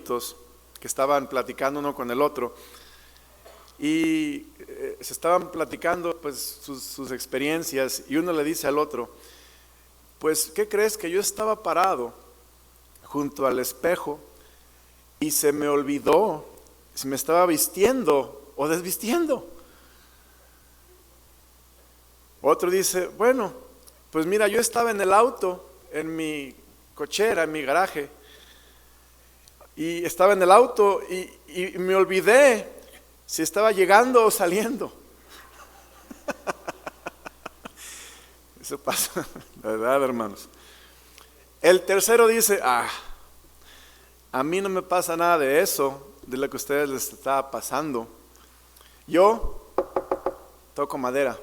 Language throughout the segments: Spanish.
jovencitos que estaban platicando uno con el otro y se estaban platicando pues sus experiencias, y uno le dice al otro: pues, ¿qué crees? Que yo estaba parado junto al espejo y se me olvidó si me estaba vistiendo o desvistiendo. Otro dice: bueno, pues mira, yo estaba en el auto, en mi cochera, en mi garaje, y estaba en el auto y me olvidé si estaba llegando o saliendo. Eso pasa, la verdad, hermanos. El tercero dice: a mí no me pasa nada de eso, de lo que a ustedes les estaba pasando. Yo toco madera.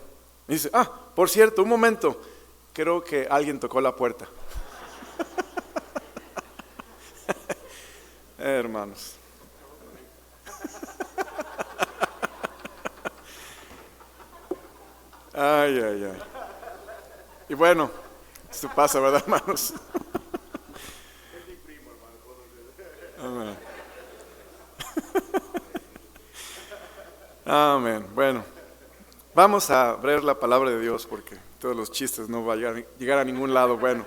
Y dice: por cierto, un momento, creo que alguien tocó la puerta. Hermanos. Ay. Y bueno, esto pasa, ¿verdad, hermanos? Amén. Amén. Bueno, vamos a ver la palabra de Dios, porque todos los chistes no van a llegar a ningún lado. Bueno,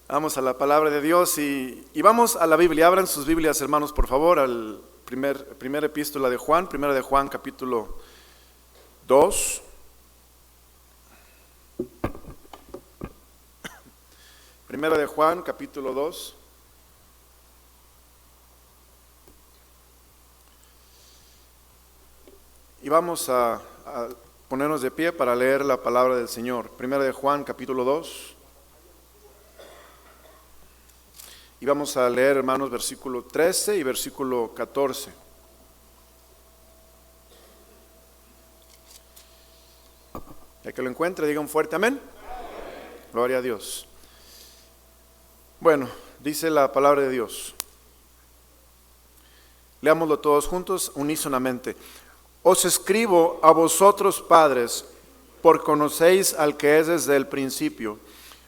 vamos a la palabra de Dios y vamos a la Biblia. Abran sus Biblias, hermanos, por favor, al primer epístola de Juan, primera de Juan, capítulo 2. Primera de Juan, capítulo 2. Y vamos a ponernos de pie para leer la palabra del Señor. Primera de Juan, capítulo 2. Y vamos a leer, hermanos, versículo 13 y versículo 14. Ya que lo encuentre, diga un fuerte amén. Gloria a Dios. Bueno, dice la palabra de Dios. Leámoslo todos juntos, unísonamente. Os escribo a vosotros, padres, por conocéis al que es desde el principio.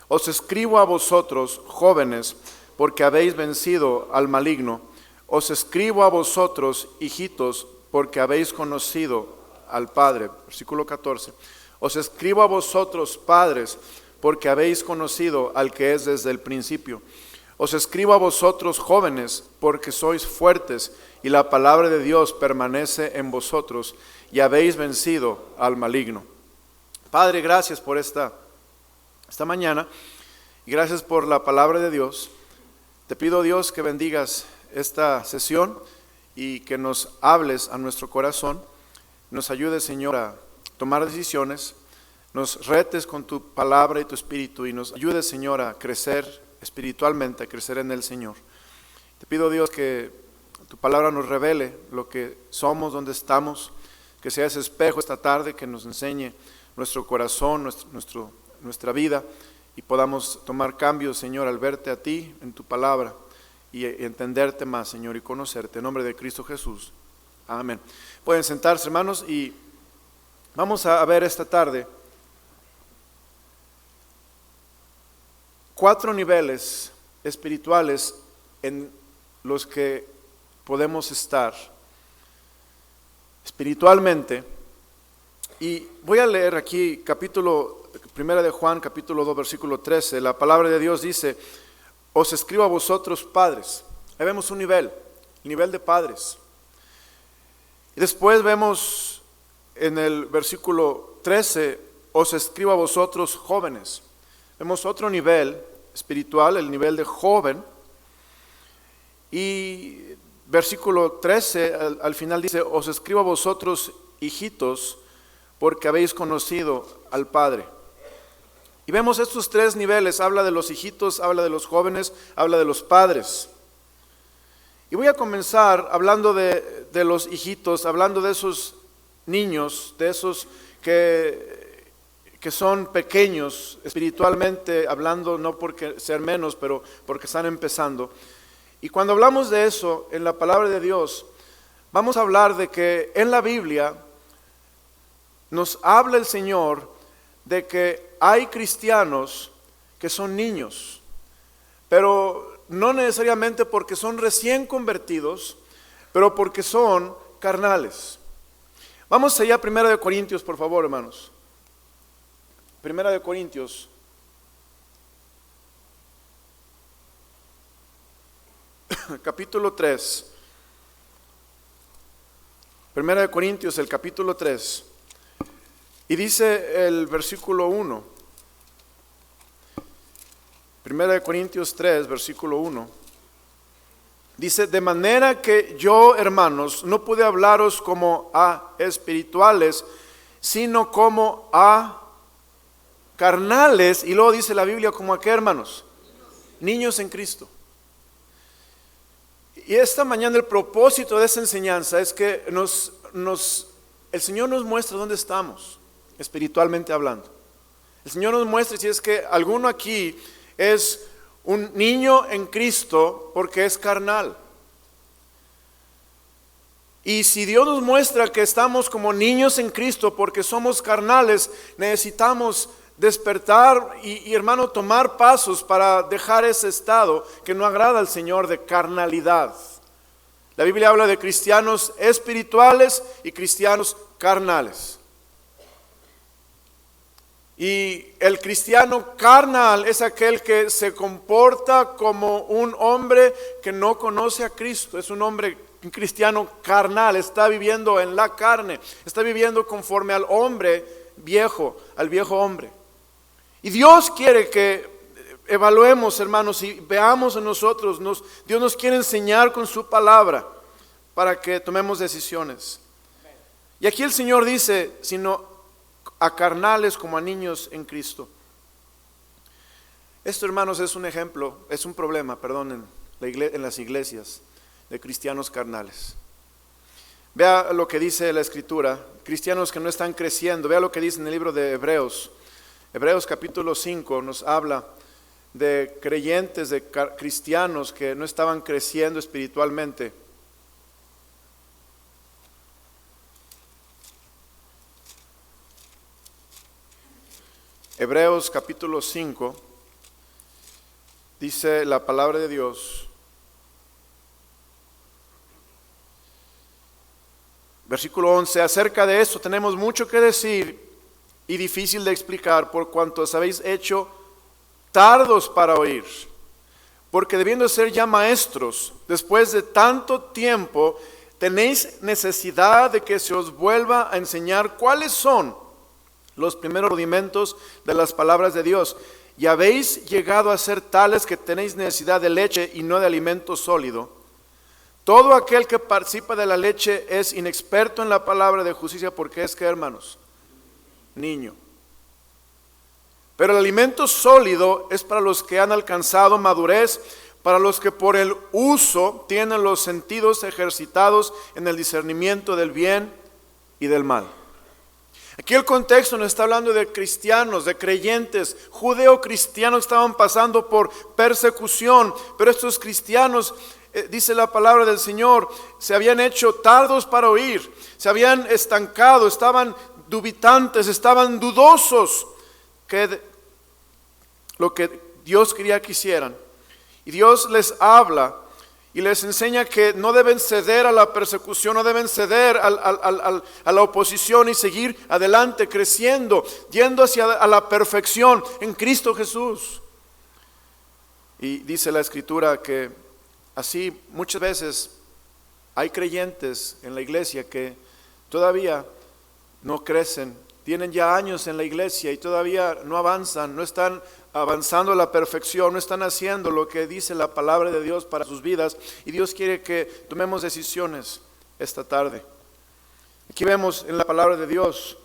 Os escribo a vosotros, jóvenes, porque habéis vencido al maligno. Os escribo a vosotros, hijitos, porque habéis conocido al Padre. Versículo 14. Os escribo a vosotros, padres, porque habéis conocido al que es desde el principio. Os escribo a vosotros, jóvenes, porque sois fuertes y la palabra de Dios permanece en vosotros y habéis vencido al maligno. Padre, gracias por esta mañana y gracias por la palabra de Dios. Te pido, Dios, que bendigas esta sesión y que nos hables a nuestro corazón. Nos ayudes, Señor, a tomar decisiones, nos retes con tu palabra y tu espíritu y nos ayudes, Señor, a crecer espiritualmente, a crecer en el Señor. Te pido, Dios, que tu palabra nos revele lo que somos, dónde estamos, que sea ese espejo esta tarde que nos enseñe nuestro corazón, nuestra vida, y podamos tomar cambios, Señor, al verte a ti en tu palabra y entenderte más, Señor, y conocerte. En nombre de Cristo Jesús. Amén. Pueden sentarse, hermanos, y vamos a ver esta tarde 4 niveles espirituales en los que podemos estar espiritualmente. Y voy a leer aquí primera de Juan, capítulo 2, versículo 13. La palabra de Dios dice: os escribo a vosotros, padres. Ahí vemos un nivel, el nivel de padres. Y después vemos en el versículo 13: os escribo a vosotros, jóvenes. Vemos otro nivel espiritual, el nivel de joven. Y versículo 13 al final dice: os escribo a vosotros, hijitos, porque habéis conocido al Padre. Y vemos estos 3 niveles: habla de los hijitos, habla de los jóvenes, habla de los padres. Y voy a comenzar hablando de los hijitos, hablando de esos niños, de esos que son pequeños espiritualmente hablando, no porque ser menos, pero porque están empezando. Y cuando hablamos de eso en la palabra de Dios, vamos a hablar de que en la Biblia nos habla el Señor de que hay cristianos que son niños, pero no necesariamente porque son recién convertidos, pero porque son carnales. Vamos allá a 1 Corintios, por favor, hermanos. 1 Corintios. Capítulo 3. 1 Corintios, el capítulo 3. Y dice el versículo 1. 1 Corintios 3, versículo 1. Dice, de manera que yo, hermanos, no pude hablaros como a espirituales, sino como a carnales. Y luego dice la Biblia, ¿como a qué, hermanos? Niños en Cristo. Y esta mañana el propósito de esta enseñanza es que el Señor nos muestra dónde estamos, espiritualmente hablando. El Señor nos muestra si es que alguno aquí es un niño en Cristo porque es carnal. Y si Dios nos muestra que estamos como niños en Cristo porque somos carnales, necesitamos despertar y hermano, tomar pasos para dejar ese estado que no agrada al Señor de carnalidad. La Biblia habla de cristianos espirituales y cristianos carnales. Y el cristiano carnal es aquel que se comporta como un hombre que no conoce a Cristo. Es un cristiano carnal, está viviendo en la carne, está viviendo conforme al hombre viejo, al viejo hombre. Y Dios quiere que evaluemos, hermanos, y veamos en nosotros, Dios nos quiere enseñar con su palabra para que tomemos decisiones. Y aquí el Señor dice, sino a carnales como a niños en Cristo. Esto, hermanos, es un ejemplo, es un problema, perdón, en las iglesias de cristianos carnales. Vea lo que dice la Escritura, cristianos que no están creciendo. Vea lo que dice en el libro de Hebreos. Hebreos capítulo 5 nos habla de creyentes, de cristianos que no estaban creciendo espiritualmente. Hebreos capítulo 5, dice la palabra de Dios, versículo 11, acerca de esto tenemos mucho que decir y difícil de explicar, por cuanto os habéis hecho tardos para oír, porque debiendo ser ya maestros, después de tanto tiempo, tenéis necesidad de que se os vuelva a enseñar cuáles son los primeros rudimentos de las palabras de Dios, y habéis llegado a ser tales que tenéis necesidad de leche y no de alimento sólido. Todo aquel que participa de la leche es inexperto en la palabra de justicia, porque es que, hermanos, niño. Pero el alimento sólido es para los que han alcanzado madurez, para los que por el uso tienen los sentidos ejercitados en el discernimiento del bien y del mal. Aquí el contexto nos está hablando de cristianos, de creyentes, judeo-cristianos que estaban pasando por persecución, pero estos cristianos, dice la palabra del Señor, se habían hecho tardos para oír, se habían estancado, estaban dubitantes, estaban dudosos que lo que Dios quería que hicieran. Y Dios les habla y les enseña que no deben ceder a la persecución, no deben ceder a la oposición y seguir adelante, creciendo, yendo hacia a la perfección en Cristo Jesús. Y dice la Escritura que así muchas veces hay creyentes en la iglesia que todavía no crecen, tienen ya años en la iglesia y todavía no avanzan, no están avanzando a la perfección, no están haciendo lo que dice la palabra de Dios para sus vidas, y Dios quiere que tomemos decisiones esta tarde. Aquí vemos en la palabra de Dios,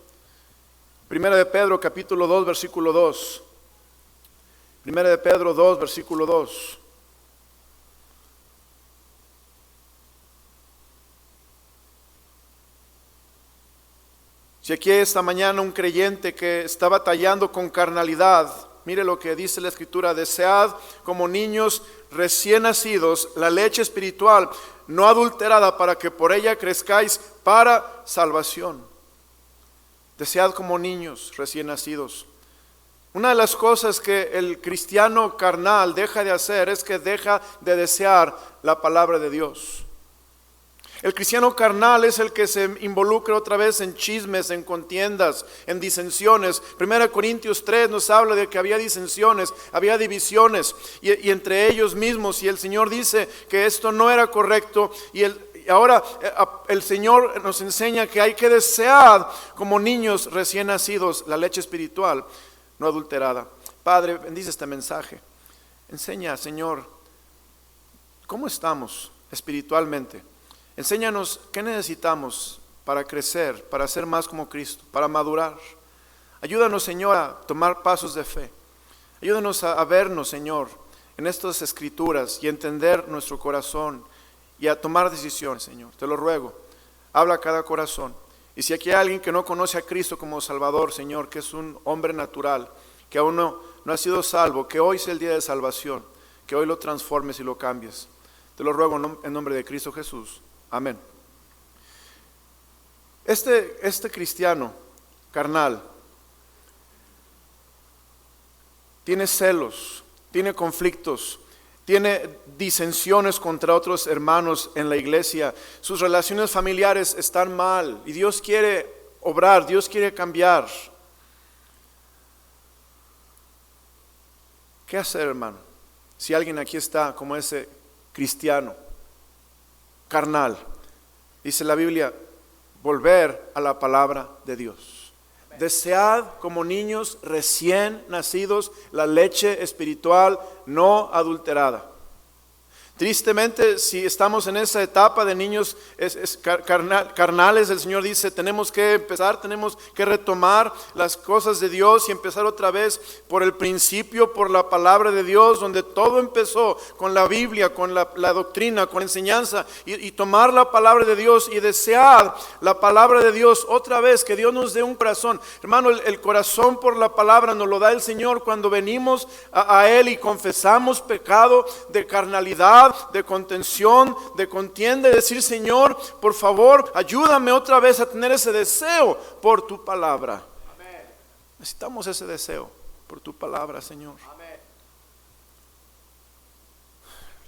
1 de Pedro capítulo 2 versículo 2, 1 de Pedro 2 versículo 2. Si aquí esta mañana un creyente que está batallando con carnalidad, mire lo que dice la Escritura: desead como niños recién nacidos la leche espiritual, no adulterada, para que por ella crezcáis para salvación. Desead como niños recién nacidos. Una de las cosas que el cristiano carnal deja de hacer es que deja de desear la palabra de Dios. El cristiano carnal es el que se involucra otra vez en chismes, en contiendas, en disensiones. 1 Corintios 3 nos habla de que había disensiones, había divisiones y entre ellos mismos. Y el Señor dice que esto no era correcto. Y ahora el Señor nos enseña que hay que desear como niños recién nacidos la leche espiritual, no adulterada. Padre, bendice este mensaje. Enseña, Señor, ¿cómo estamos espiritualmente? Enséñanos qué necesitamos para crecer, para ser más como Cristo, para madurar. Ayúdanos, Señor, a tomar pasos de fe. Ayúdanos a vernos, Señor, en estas escrituras y entender nuestro corazón y a tomar decisiones, Señor. Te lo ruego, habla a cada corazón. Y si aquí hay alguien que no conoce a Cristo como Salvador, Señor, que es un hombre natural, que aún no ha sido salvo, que hoy sea el día de salvación, que hoy lo transformes y lo cambies. Te lo ruego en nombre de Cristo Jesús. Amén. Este cristiano carnal tiene celos, tiene conflictos, tiene disensiones contra otros hermanos en la iglesia. Sus relaciones familiares están mal y Dios quiere obrar, Dios quiere cambiar. ¿Qué hacer, hermano? Si alguien aquí está como ese cristiano carnal, dice la Biblia, volver a la palabra de Dios. Desead como niños recién nacidos la leche espiritual no adulterada. Tristemente, si estamos en esa etapa de niños carnales, el Señor dice, tenemos que empezar, tenemos que retomar las cosas de Dios y empezar otra vez por el principio, por la palabra de Dios, donde todo empezó con la Biblia, con la doctrina, con la enseñanza, y tomar la palabra de Dios y desear la palabra de Dios otra vez, que Dios nos dé un corazón. Hermano, el corazón por la palabra nos lo da el Señor cuando venimos a Él y confesamos pecado de carnalidad, de contención, de contienda, y decir, Señor, por favor, ayúdame otra vez a tener ese deseo por tu palabra. Amén. Necesitamos ese deseo por tu palabra, Señor. Amén.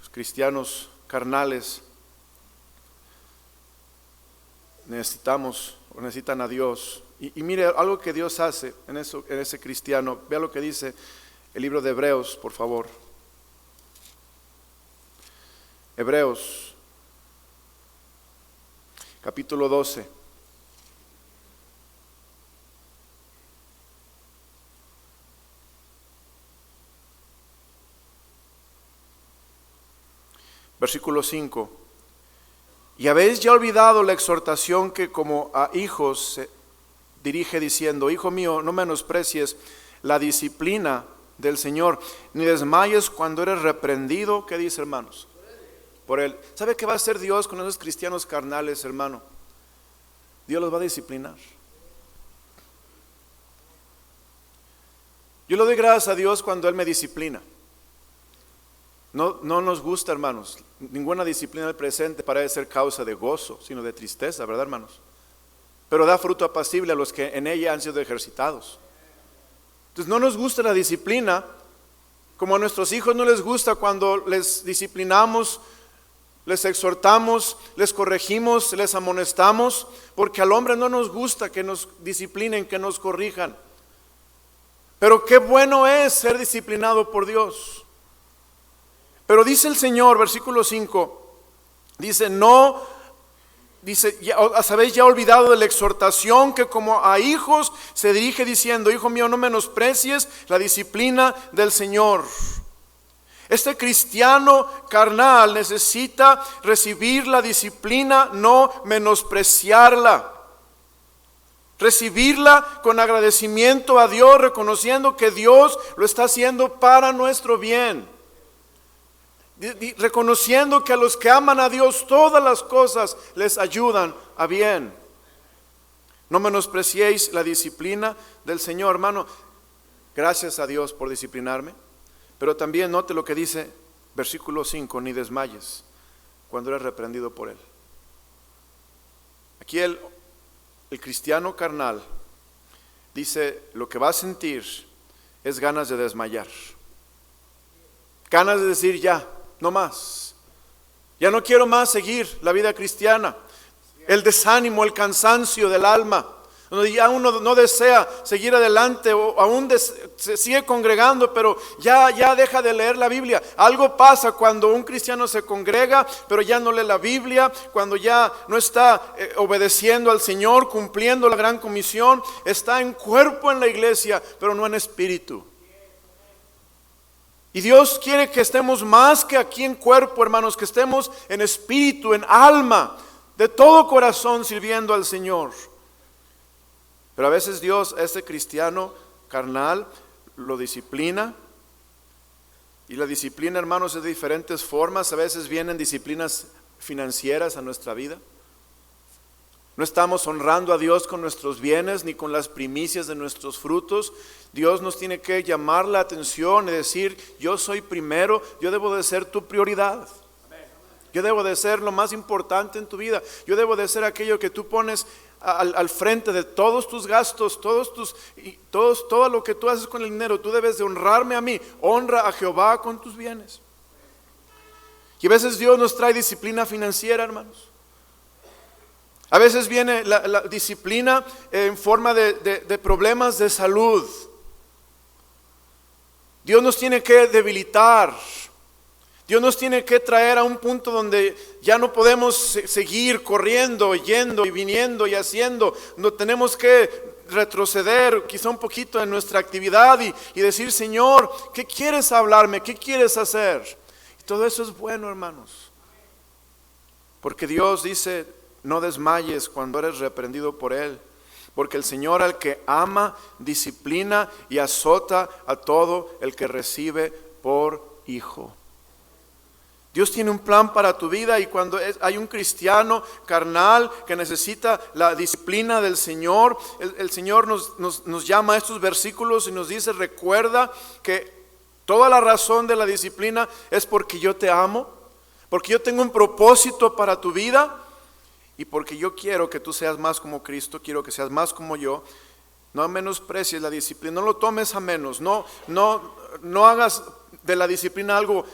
Los cristianos carnales necesitan a Dios. Y mire algo que Dios hace en ese cristiano. Vea lo que dice el libro de Hebreos, por favor. Hebreos, capítulo 12. Versículo 5. Y habéis ya olvidado la exhortación que como a hijos se dirige diciendo, hijo mío, no menosprecies la disciplina del Señor, ni desmayes cuando eres reprendido. ¿Qué dice, hermanos? Por Él. ¿Sabe qué va a hacer Dios con esos cristianos carnales, hermano? Dios los va a disciplinar. Yo le doy gracias a Dios cuando Él me disciplina. No nos gusta, hermanos. Ninguna disciplina del presente parece ser causa de gozo, sino de tristeza, ¿verdad, hermanos? Pero da fruto apacible a los que en ella han sido ejercitados. Entonces no nos gusta la disciplina, como a nuestros hijos no les gusta cuando les disciplinamos, les exhortamos, les corregimos, les amonestamos, porque al hombre no nos gusta que nos disciplinen, que nos corrijan. Pero qué bueno es ser disciplinado por Dios. Pero dice el Señor, versículo 5, dice, ¿os habéis ya olvidado de la exhortación que como a hijos se dirige diciendo, hijo mío, no menosprecies la disciplina del Señor? Este cristiano carnal necesita recibir la disciplina, no menospreciarla. Recibirla con agradecimiento a Dios, reconociendo que Dios lo está haciendo para nuestro bien. Reconociendo que a los que aman a Dios todas las cosas les ayudan a bien. No menospreciéis la disciplina del Señor, hermano. Gracias a Dios por disciplinarme. Pero también note lo que dice versículo 5, ni desmayes cuando eres reprendido por Él. Aquí el cristiano carnal dice, lo que va a sentir es ganas de desmayar. Ganas de decir ya, no más. Ya no quiero más seguir la vida cristiana. El desánimo, el cansancio del alma, donde ya uno no desea seguir adelante o aún se sigue congregando, pero ya deja de leer la Biblia. Algo pasa cuando un cristiano se congrega, pero ya no lee la Biblia, cuando ya no está obedeciendo al Señor, cumpliendo la gran comisión, está en cuerpo en la iglesia, pero no en espíritu. Y Dios quiere que estemos más que aquí en cuerpo, hermanos, que estemos en espíritu, en alma, de todo corazón sirviendo al Señor. Pero a veces Dios a este cristiano carnal lo disciplina. Y la disciplina, hermanos, es de diferentes formas. A veces vienen disciplinas financieras a nuestra vida. No estamos honrando a Dios con nuestros bienes ni con las primicias de nuestros frutos. Dios nos tiene que llamar la atención y decir: yo soy primero, yo debo de ser tu prioridad. Yo debo de ser lo más importante en tu vida. Yo debo de ser aquello que tú pones al frente de todos tus gastos, todo lo que tú haces con el dinero. Tú debes de honrarme a mí. Honra a Jehová con tus bienes. Y a veces Dios nos trae disciplina financiera, hermanos. A veces viene la disciplina en forma de problemas de salud. Dios nos tiene que debilitar. Dios nos tiene que traer a un punto donde ya no podemos seguir corriendo, yendo y viniendo y haciendo. No tenemos que retroceder quizá un poquito en nuestra actividad y decir: Señor, ¿qué quieres hablarme? ¿Qué quieres hacer? Y todo eso es bueno, hermanos. Porque Dios dice: no desmayes cuando eres reprendido por Él. Porque el Señor al que ama, disciplina y azota a todo el que recibe por hijo. Dios tiene un plan para tu vida, y cuando hay un cristiano carnal que necesita la disciplina del Señor, el Señor nos llama a estos versículos y nos dice: recuerda que toda la razón de la disciplina es porque yo te amo, porque yo tengo un propósito para tu vida y porque yo quiero que tú seas más como Cristo, quiero que seas más como yo. No menosprecies la disciplina, no lo tomes a menos, no hagas de la disciplina algo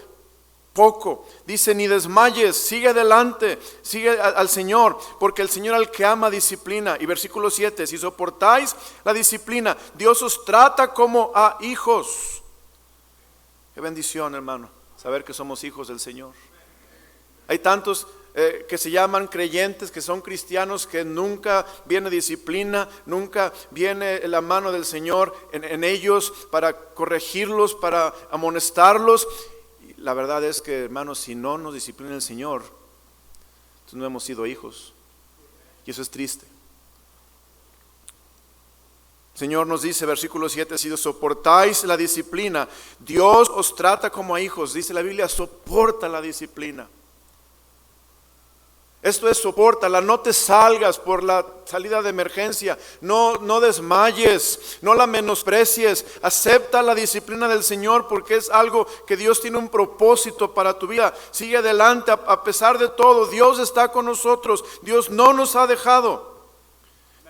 poco. Dice: ni desmayes, sigue adelante, sigue al Señor, porque el Señor al que ama disciplina. Y versículo 7: si soportáis la disciplina, Dios os trata como a hijos. Qué bendición, hermano, saber que somos hijos del Señor. Hay tantos que se llaman creyentes, que son cristianos, que nunca viene disciplina, nunca viene la mano del Señor en ellos para corregirlos, para amonestarlos. La verdad es que, hermanos, si no nos disciplina el Señor, entonces no hemos sido hijos. Y eso es triste. El Señor nos dice, versículo 7: si soportáis la disciplina, Dios os trata como a hijos. Dice la Biblia: soporta la disciplina. Esto es: sopórtala, no te salgas por la salida de emergencia, no desmayes, no la menosprecies, acepta la disciplina del Señor, porque es algo que Dios tiene un propósito para tu vida. Sigue adelante a pesar de todo. Dios está con nosotros, Dios no nos ha dejado.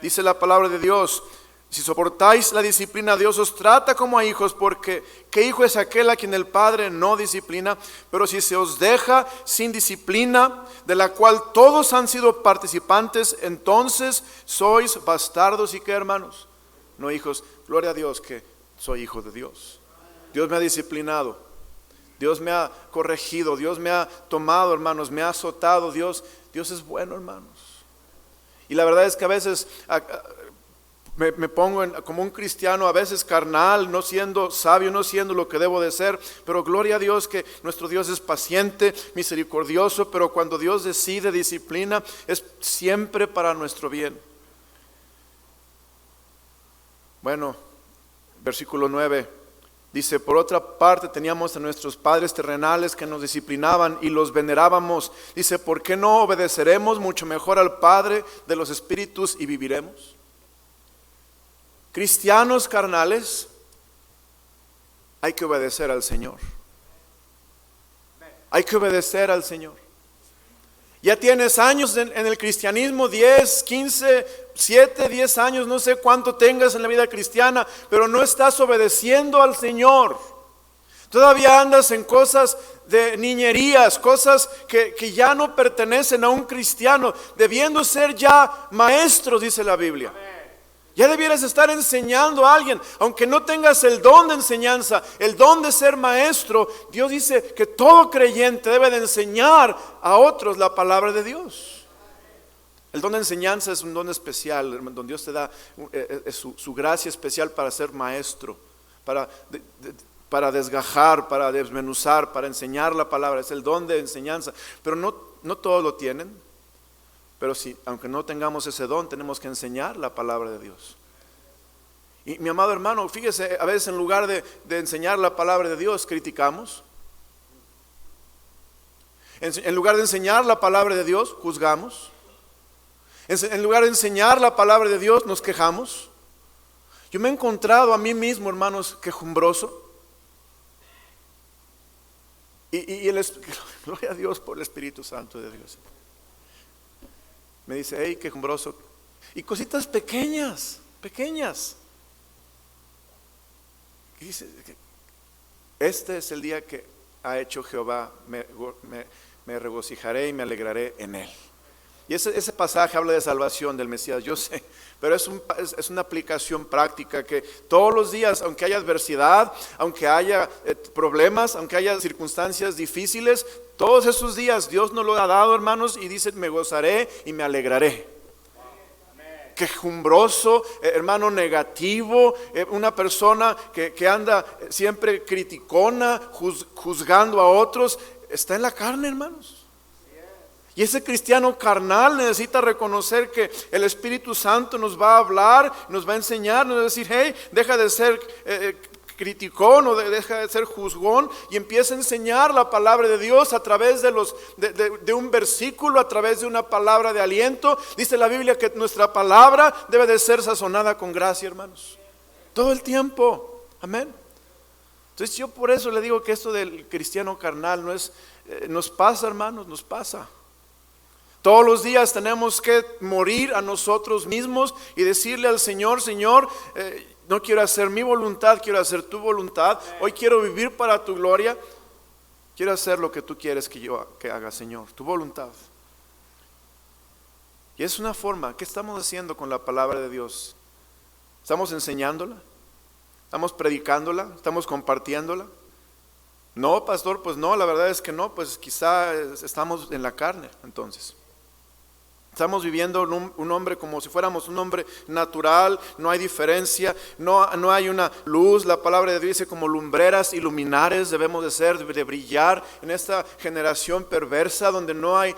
Dice la palabra de Dios: si soportáis la disciplina, Dios os trata como a hijos, porque ¿qué hijo es aquel a quien el Padre no disciplina? Pero si se os deja sin disciplina, de la cual todos han sido participantes, entonces sois bastardos. ¿Y qué, hermanos? No hijos. Gloria a Dios que soy hijo de Dios. Dios me ha disciplinado, Dios me ha corregido, Dios me ha tomado, hermanos, me ha azotado. Dios es bueno, hermanos. Y la verdad es que a veces me pongo como un cristiano, a veces carnal, no siendo sabio, no siendo lo que debo de ser. Pero gloria a Dios que nuestro Dios es paciente, misericordioso. Pero cuando Dios decide disciplina, es siempre para nuestro bien. Bueno, versículo 9 dice: por otra parte teníamos a nuestros padres terrenales que nos disciplinaban y los venerábamos. Dice: ¿por qué no obedeceremos mucho mejor al Padre de los espíritus y viviremos? Cristianos carnales, hay que obedecer al Señor. Hay que obedecer al Señor. Ya tienes años en el cristianismo, 10, 15, 7, 10 años, no sé cuánto tengas en la vida cristiana, pero no estás obedeciendo al Señor. Todavía andas en cosas de niñerías, cosas que ya no pertenecen a un cristiano, debiendo ser ya maestros, dice la Biblia. Ya debieras estar enseñando a alguien, aunque no tengas el don de enseñanza, el don de ser maestro. Dios dice que todo creyente debe de enseñar a otros la palabra de Dios. El don de enseñanza es un don especial, donde Dios te da su gracia especial para ser maestro, para desgajar, para desmenuzar, para enseñar la palabra. Es el don de enseñanza, pero no todos lo tienen. Pero sí, aunque no tengamos ese don, tenemos que enseñar la palabra de Dios. Y mi amado hermano, fíjese, a veces en lugar de enseñar la palabra de Dios, criticamos. En lugar de enseñar la palabra de Dios, juzgamos. En lugar de enseñar la palabra de Dios, nos quejamos. Yo me he encontrado a mí mismo, hermanos, quejumbroso. Gloria a Dios por el Espíritu Santo de Dios. Me dice, hey, quejumbroso. Y cositas pequeñas. Y dice, este es el día que ha hecho Jehová, me regocijaré y me alegraré en él. Y ese pasaje habla de salvación del Mesías, yo sé, pero es una aplicación práctica que todos los días, aunque haya adversidad, aunque haya problemas, aunque haya circunstancias difíciles, todos esos días Dios nos lo ha dado, hermanos, y dice, me gozaré y me alegraré. Quejumbroso, hermano, negativo, una persona que anda siempre criticona, juzgando a otros, está en la carne, hermanos. Y ese cristiano carnal necesita reconocer que el Espíritu Santo nos va a hablar, nos va a enseñar, nos va a decir, hey, deja de ser criticón o deja de ser juzgón y empieza a enseñar la palabra de Dios a través de un versículo, a través de una palabra de aliento. Dice la Biblia que nuestra palabra debe de ser sazonada con gracia, hermanos, todo el tiempo, amén. Entonces yo por eso le digo que esto del cristiano carnal no es, nos pasa, hermanos, nos pasa. Todos los días tenemos que morir a nosotros mismos y decirle al Señor, Señor, no quiero hacer mi voluntad, quiero hacer tu voluntad. Hoy quiero vivir para tu gloria. Quiero hacer lo que tú quieres que haga, Señor, tu voluntad. Y es una forma, ¿qué estamos haciendo con la palabra de Dios? ¿Estamos enseñándola? ¿Estamos predicándola? ¿Estamos compartiéndola? No, pastor, pues no, la verdad es que no, pues quizá estamos en la carne entonces. Estamos viviendo un hombre como si fuéramos un hombre natural, no hay diferencia, no hay una luz. La palabra de Dios dice como lumbreras y luminares debemos de ser, de brillar en esta generación perversa donde no hay,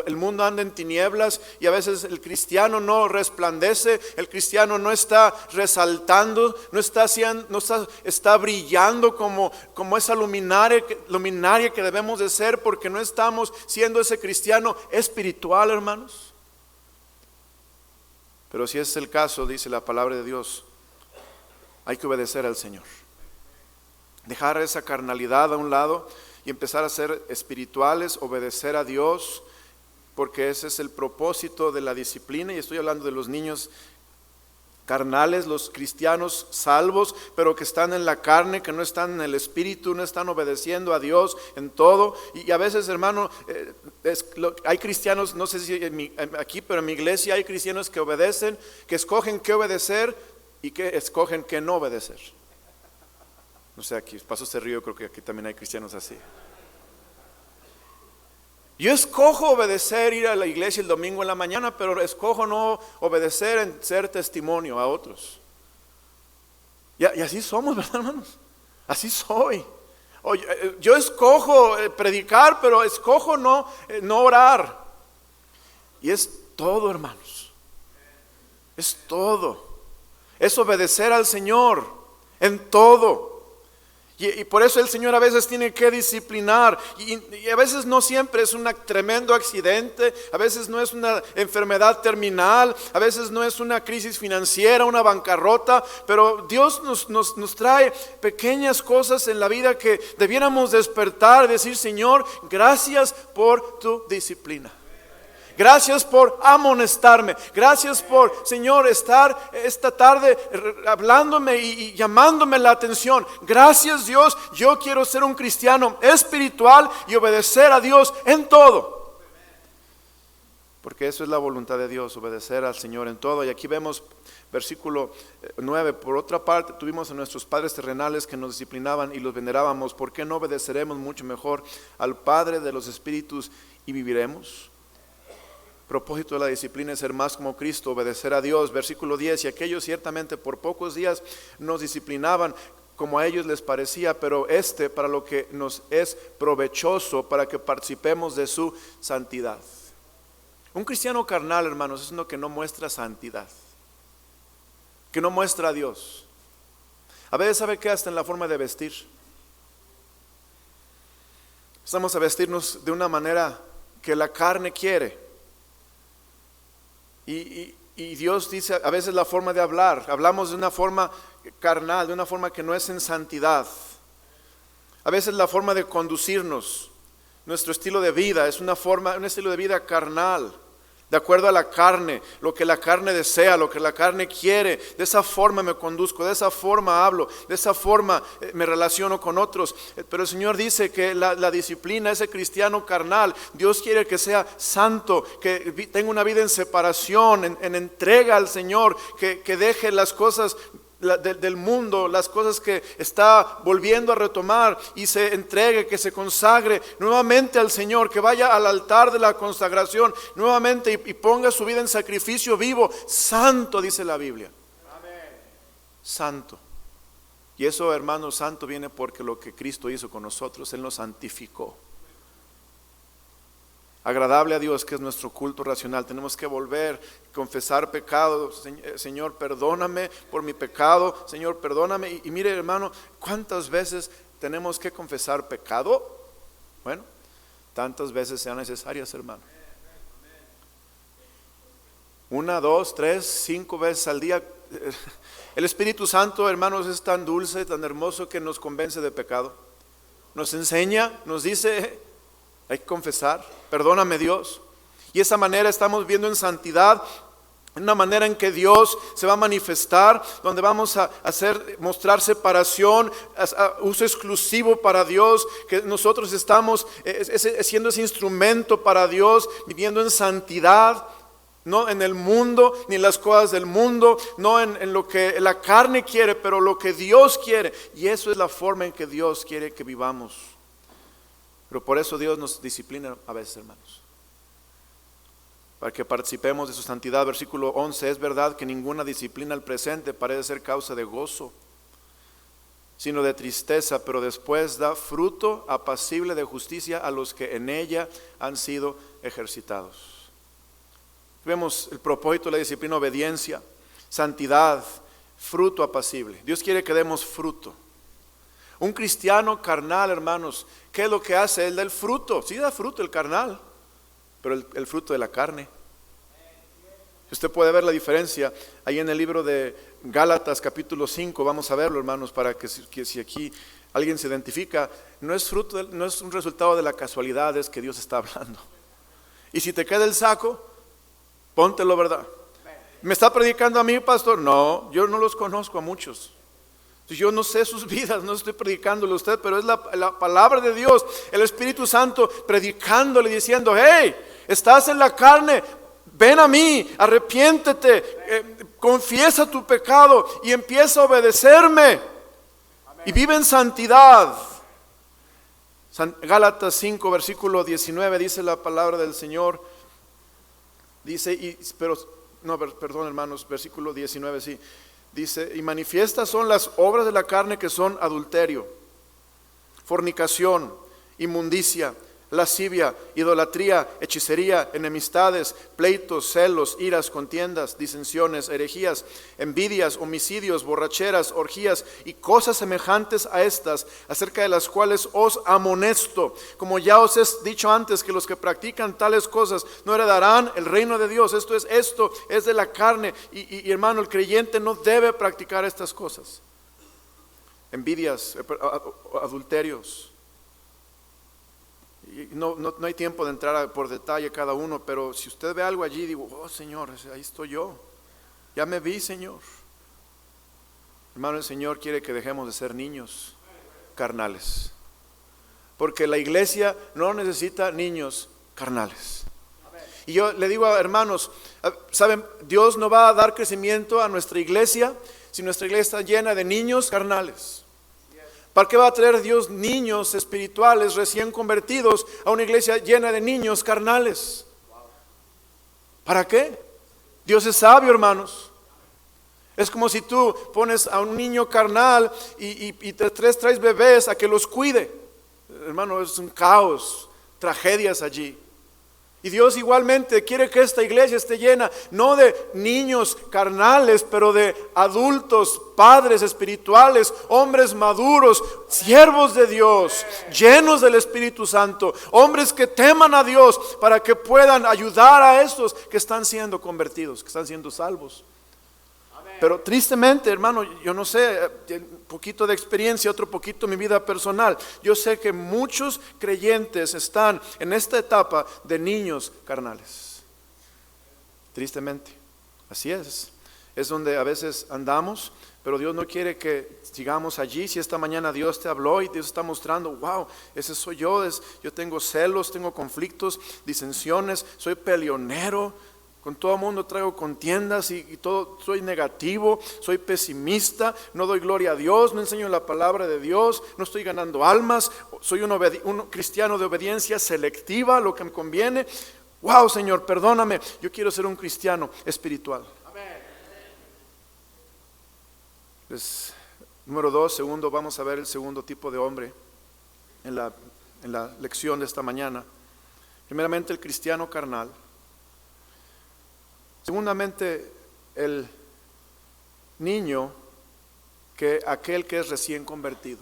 el mundo anda en tinieblas y a veces el cristiano no resplandece, el cristiano no está resaltando, no está brillando como esa luminaria que debemos de ser, porque no estamos siendo ese cristiano espiritual, hermanos. Pero si es el caso, dice la palabra de Dios, hay que obedecer al Señor. Dejar esa carnalidad a un lado y empezar a ser espirituales, obedecer a Dios, porque ese es el propósito de la disciplina. Y estoy hablando de los niños carnales, los cristianos salvos, pero que están en la carne, que no están en el espíritu, no están obedeciendo a Dios en todo. Y a veces, hermano, hay cristianos, no sé si aquí, pero en mi iglesia hay cristianos que obedecen, que escogen qué obedecer y que escogen qué no obedecer. No sé, aquí, paso este río, creo que aquí también hay cristianos así. Yo escojo obedecer, ir a la iglesia el domingo en la mañana, pero escojo no obedecer en ser testimonio a otros. Y así somos, ¿verdad, hermanos? Así soy. Yo escojo predicar, pero escojo no orar. Y es todo, hermanos. Es todo. Es obedecer al Señor en todo. Y por eso el Señor a veces tiene que disciplinar, y a veces no siempre es un tremendo accidente, a veces no es una enfermedad terminal, a veces no es una crisis financiera, una bancarrota, pero Dios nos trae pequeñas cosas en la vida que debiéramos despertar, decir, Señor, gracias por tu disciplina. Gracias por amonestarme. Gracias por, Señor, estar esta tarde hablándome y llamándome la atención. Gracias, Dios. Yo quiero ser un cristiano espiritual y obedecer a Dios en todo. Porque eso es la voluntad de Dios, obedecer al Señor en todo. Y aquí vemos versículo 9. Por otra parte, tuvimos a nuestros padres terrenales que nos disciplinaban y los venerábamos. ¿Por qué no obedeceremos mucho mejor al Padre de los espíritus y viviremos? Propósito de la disciplina es ser más como Cristo, obedecer a Dios. Versículo 10, y aquellos ciertamente por pocos días nos disciplinaban como a ellos les parecía, pero para lo que nos es provechoso, para que participemos de su santidad. Un cristiano carnal, hermanos, es uno que no muestra santidad, que no muestra a Dios. A veces, ¿sabe qué? Hasta en la forma de vestir. Estamos a vestirnos de una manera que la carne quiere. Y Dios dice, a veces la forma de hablar, hablamos de una forma carnal, de una forma que no es en santidad. A veces la forma de conducirnos, nuestro estilo de vida es un estilo de vida carnal, de acuerdo a la carne, lo que la carne desea, lo que la carne quiere. De esa forma me conduzco, de esa forma hablo, de esa forma me relaciono con otros. Pero el Señor dice que la disciplina, ese cristiano carnal, Dios quiere que sea santo, que tenga una vida en separación, en entrega al Señor, que deje las cosas del mundo, las cosas que está volviendo a retomar y se entregue, que se consagre nuevamente al Señor, que vaya al altar de la consagración nuevamente y ponga su vida en sacrificio vivo, santo, dice la Biblia. Amén. Santo. Y eso, hermano, santo viene porque lo que Cristo hizo con nosotros, Él nos santificó. Agradable a Dios, que es nuestro culto racional. Tenemos que volver, confesar pecado. Señor, perdóname por mi pecado. Señor, perdóname. Y mire, hermano, ¿cuántas veces tenemos que confesar pecado? Bueno, tantas veces sean necesarias, hermano. 1, 2, 3, 5 veces al día. El Espíritu Santo, hermanos, es tan dulce, tan hermoso, que nos convence de pecado. Nos enseña, nos dice: hay que confesar, perdóname, Dios. Y esa manera estamos viendo en santidad, en una manera en que Dios se va a manifestar, donde vamos a mostrar separación, uso exclusivo para Dios, que nosotros estamos siendo ese instrumento para Dios, viviendo en santidad, no en el mundo, ni en las cosas del mundo, no en lo que la carne quiere, pero lo que Dios quiere. Y eso es la forma en que Dios quiere que vivamos. Pero por eso Dios nos disciplina a veces, hermanos, para que participemos de su santidad. Versículo 11, es verdad que ninguna disciplina al presente parece ser causa de gozo, sino de tristeza, pero después da fruto apacible de justicia a los que en ella han sido ejercitados. Vemos el propósito de la disciplina: obediencia, santidad, fruto apacible. Dios quiere que demos fruto. Un cristiano carnal, hermanos, ¿qué es lo que hace? Él da el fruto. Sí da fruto el carnal, pero el fruto de la carne. Usted puede ver la diferencia ahí en el libro de Gálatas capítulo 5. Vamos a verlo, hermanos, para que si aquí alguien se identifica, no es un resultado de la casualidad, es que Dios está hablando. Y si te queda el saco, póntelo, ¿verdad? ¿Me está predicando a mí, pastor? No, yo no los conozco a muchos. Yo no sé sus vidas, no estoy predicándole a usted, pero es la palabra de Dios, el Espíritu Santo predicándole, diciendo: hey, estás en la carne, ven a mí, arrepiéntete, confiesa tu pecado y empieza a obedecerme. Amén. Y vive en santidad. Gálatas 5 versículo 19 dice la palabra del Señor, dice, perdón, hermanos, versículo 19, sí. Dice: y manifiestas son las obras de la carne, que son adulterio, fornicación, inmundicia, lascivia, idolatría, hechicería, enemistades, pleitos, celos, iras, contiendas, disensiones, herejías, envidias, homicidios, borracheras, orgías y cosas semejantes a estas, acerca de las cuales os amonesto, como ya os he dicho antes, que los que practican tales cosas no heredarán el reino de Dios. Esto es de la carne, y hermano, el creyente no debe practicar estas cosas. Envidias, adulterios. Y no hay tiempo de entrar por detalle cada uno, pero si usted ve algo allí, digo, oh Señor, ahí estoy yo, ya me vi, Señor. Hermano, el Señor quiere que dejemos de ser niños carnales, porque la iglesia no necesita niños carnales. Y yo le digo a hermanos, ¿saben? Dios no va a dar crecimiento a nuestra iglesia si nuestra iglesia está llena de niños carnales. ¿Para qué va a traer Dios niños espirituales recién convertidos a una iglesia llena de niños carnales? ¿Para qué? Dios es sabio, hermanos. Es como si tú pones a un niño carnal y te traes bebés a que los cuide. Hermano, es un caos, tragedias allí. Y Dios igualmente quiere que esta iglesia esté llena, no de niños carnales, pero de adultos, padres espirituales, hombres maduros, siervos de Dios, llenos del Espíritu Santo, hombres que teman a Dios para que puedan ayudar a estos que están siendo convertidos, que están siendo salvos. Pero tristemente, hermano, yo no sé, un poquito de experiencia, otro poquito mi vida personal. Yo sé que muchos creyentes están en esta etapa de niños carnales. Tristemente, así es. Es donde a veces andamos, pero Dios no quiere que sigamos allí. Si esta mañana Dios te habló y Dios está mostrando, wow, ese soy yo. Yo tengo celos, tengo conflictos, disensiones, soy peleonero. Con todo el mundo traigo contiendas y todo, soy negativo, soy pesimista, no doy gloria a Dios, no enseño la palabra de Dios, no estoy ganando almas, soy un cristiano de obediencia selectiva, lo que me conviene. Wow, Señor, perdóname, yo quiero ser un cristiano espiritual. Pues, número 2, segundo, vamos a ver el segundo tipo de hombre en la lección de esta mañana. Primeramente, el cristiano carnal. Segundamente, el niño, aquel que es recién convertido.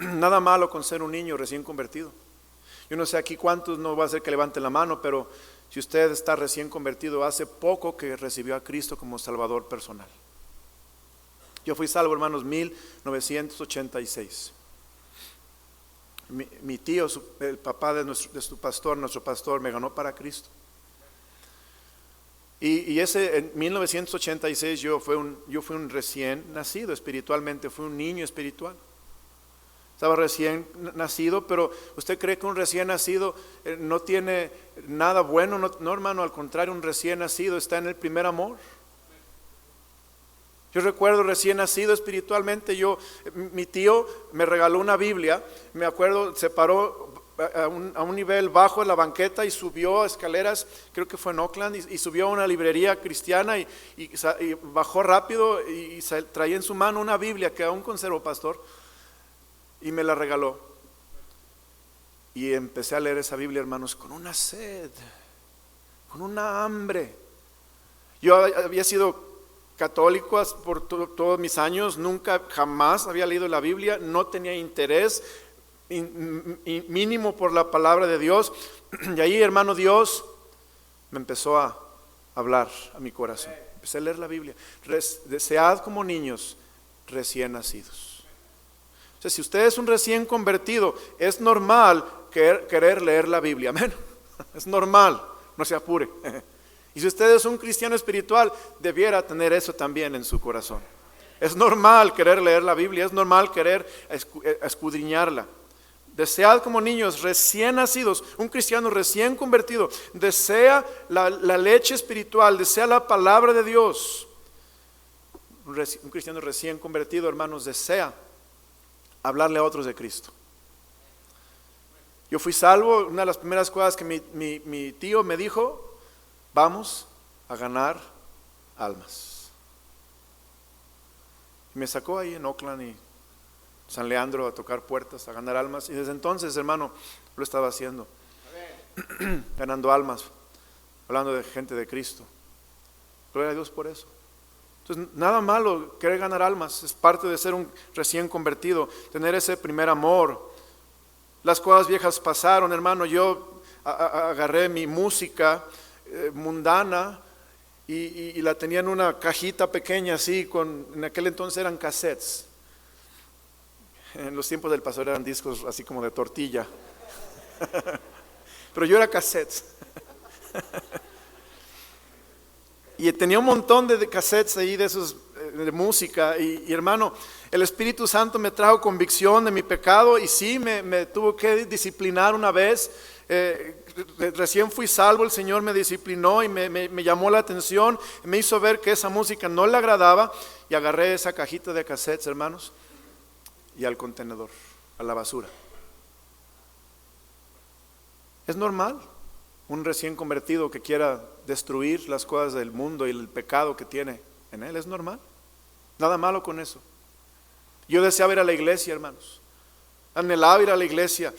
Nada malo con ser un niño recién convertido. Yo no sé aquí cuántos, no va a ser que levanten la mano, pero si usted está recién convertido, hace poco que recibió a Cristo como Salvador personal. Yo fui salvo, hermanos, 1986. Mi tío, el papá de nuestro pastor, me ganó para Cristo. Y ese en 1986 yo fui un recién nacido espiritualmente, fui un niño espiritual. Estaba recién nacido, pero ¿usted cree que un recién nacido no tiene nada bueno? No, hermano, al contrario, un recién nacido está en el primer amor. Yo recuerdo recién nacido espiritualmente, mi tío me regaló una Biblia, me acuerdo, se paró a un nivel bajo en la banqueta y subió escaleras, creo que fue en Oakland, y subió a una librería cristiana y bajó rápido y traía en su mano una Biblia que aún conservo, pastor, y me la regaló. Y empecé a leer esa Biblia, hermanos, con una sed, con una hambre. Yo había sido católico por todos mis años, nunca, jamás había leído la Biblia, no tenía interés mínimo por la palabra de Dios. Y ahí, hermano, Dios me empezó a hablar a mi corazón. Empecé a leer la Biblia. Desead como niños recién nacidos. O sea, si usted es un recién convertido, es normal querer leer la Biblia. Amén. Es normal, no se apure. Y si usted es un cristiano espiritual, debiera tener eso también en su corazón. Es normal querer leer la Biblia, es normal querer escudriñarla. Desead como niños recién nacidos, un cristiano recién convertido, desea la leche espiritual, desea la palabra de Dios. Un cristiano recién convertido, hermanos, desea hablarle a otros de Cristo. Yo fui salvo, una de las primeras cosas que mi tío me dijo, vamos a ganar almas. Y me sacó ahí en Oakland y San Leandro a tocar puertas, a ganar almas. Y desde entonces, hermano, lo estaba haciendo. Ganando almas, hablando de gente de Cristo. Gloria a Dios por eso. Entonces, nada malo querer ganar almas, es parte de ser un recién convertido, tener ese primer amor. Las cosas viejas pasaron, hermano. Yo agarré mi música mundana y la tenía en una cajita pequeña así, en aquel entonces eran cassettes. En los tiempos del pastor eran discos así como de tortilla. Pero yo era cassettes. Y tenía un montón de cassettes ahí de esos de música. Y hermano, el Espíritu Santo me trajo convicción de mi pecado. Y sí, me tuvo que disciplinar una vez. Recién fui salvo, el Señor me disciplinó y me llamó la atención. Me hizo ver que esa música no le agradaba. Y agarré esa cajita de cassettes, hermanos, y al contenedor, a la basura. Es normal un recién convertido que quiera destruir las cosas del mundo y el pecado que tiene en él. Es normal, nada malo con eso. Yo deseaba ir a la iglesia, hermanos, anhelaba ir a la iglesia.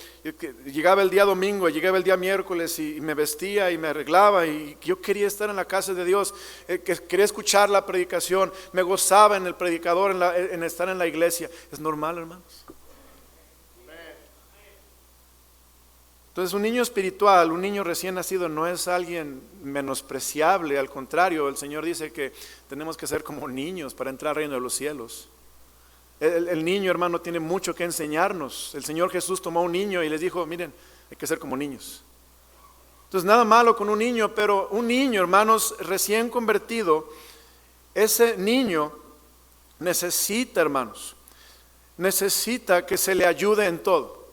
Llegaba el día domingo, llegaba el día miércoles y me vestía y me arreglaba y yo quería estar en la casa de Dios, quería escuchar la predicación, me gozaba en el predicador, en estar en la iglesia. Es normal, hermanos. Entonces un niño espiritual, un niño recién nacido no es alguien menospreciable, al contrario, el Señor dice que tenemos que ser como niños para entrar al reino de los cielos. El niño, hermano, tiene mucho que enseñarnos. El Señor Jesús tomó a un niño y les dijo, miren, hay que ser como niños. Entonces nada malo con un niño, pero un niño, hermanos, recién convertido, ese niño necesita, hermanos, necesita que se le ayude en todo.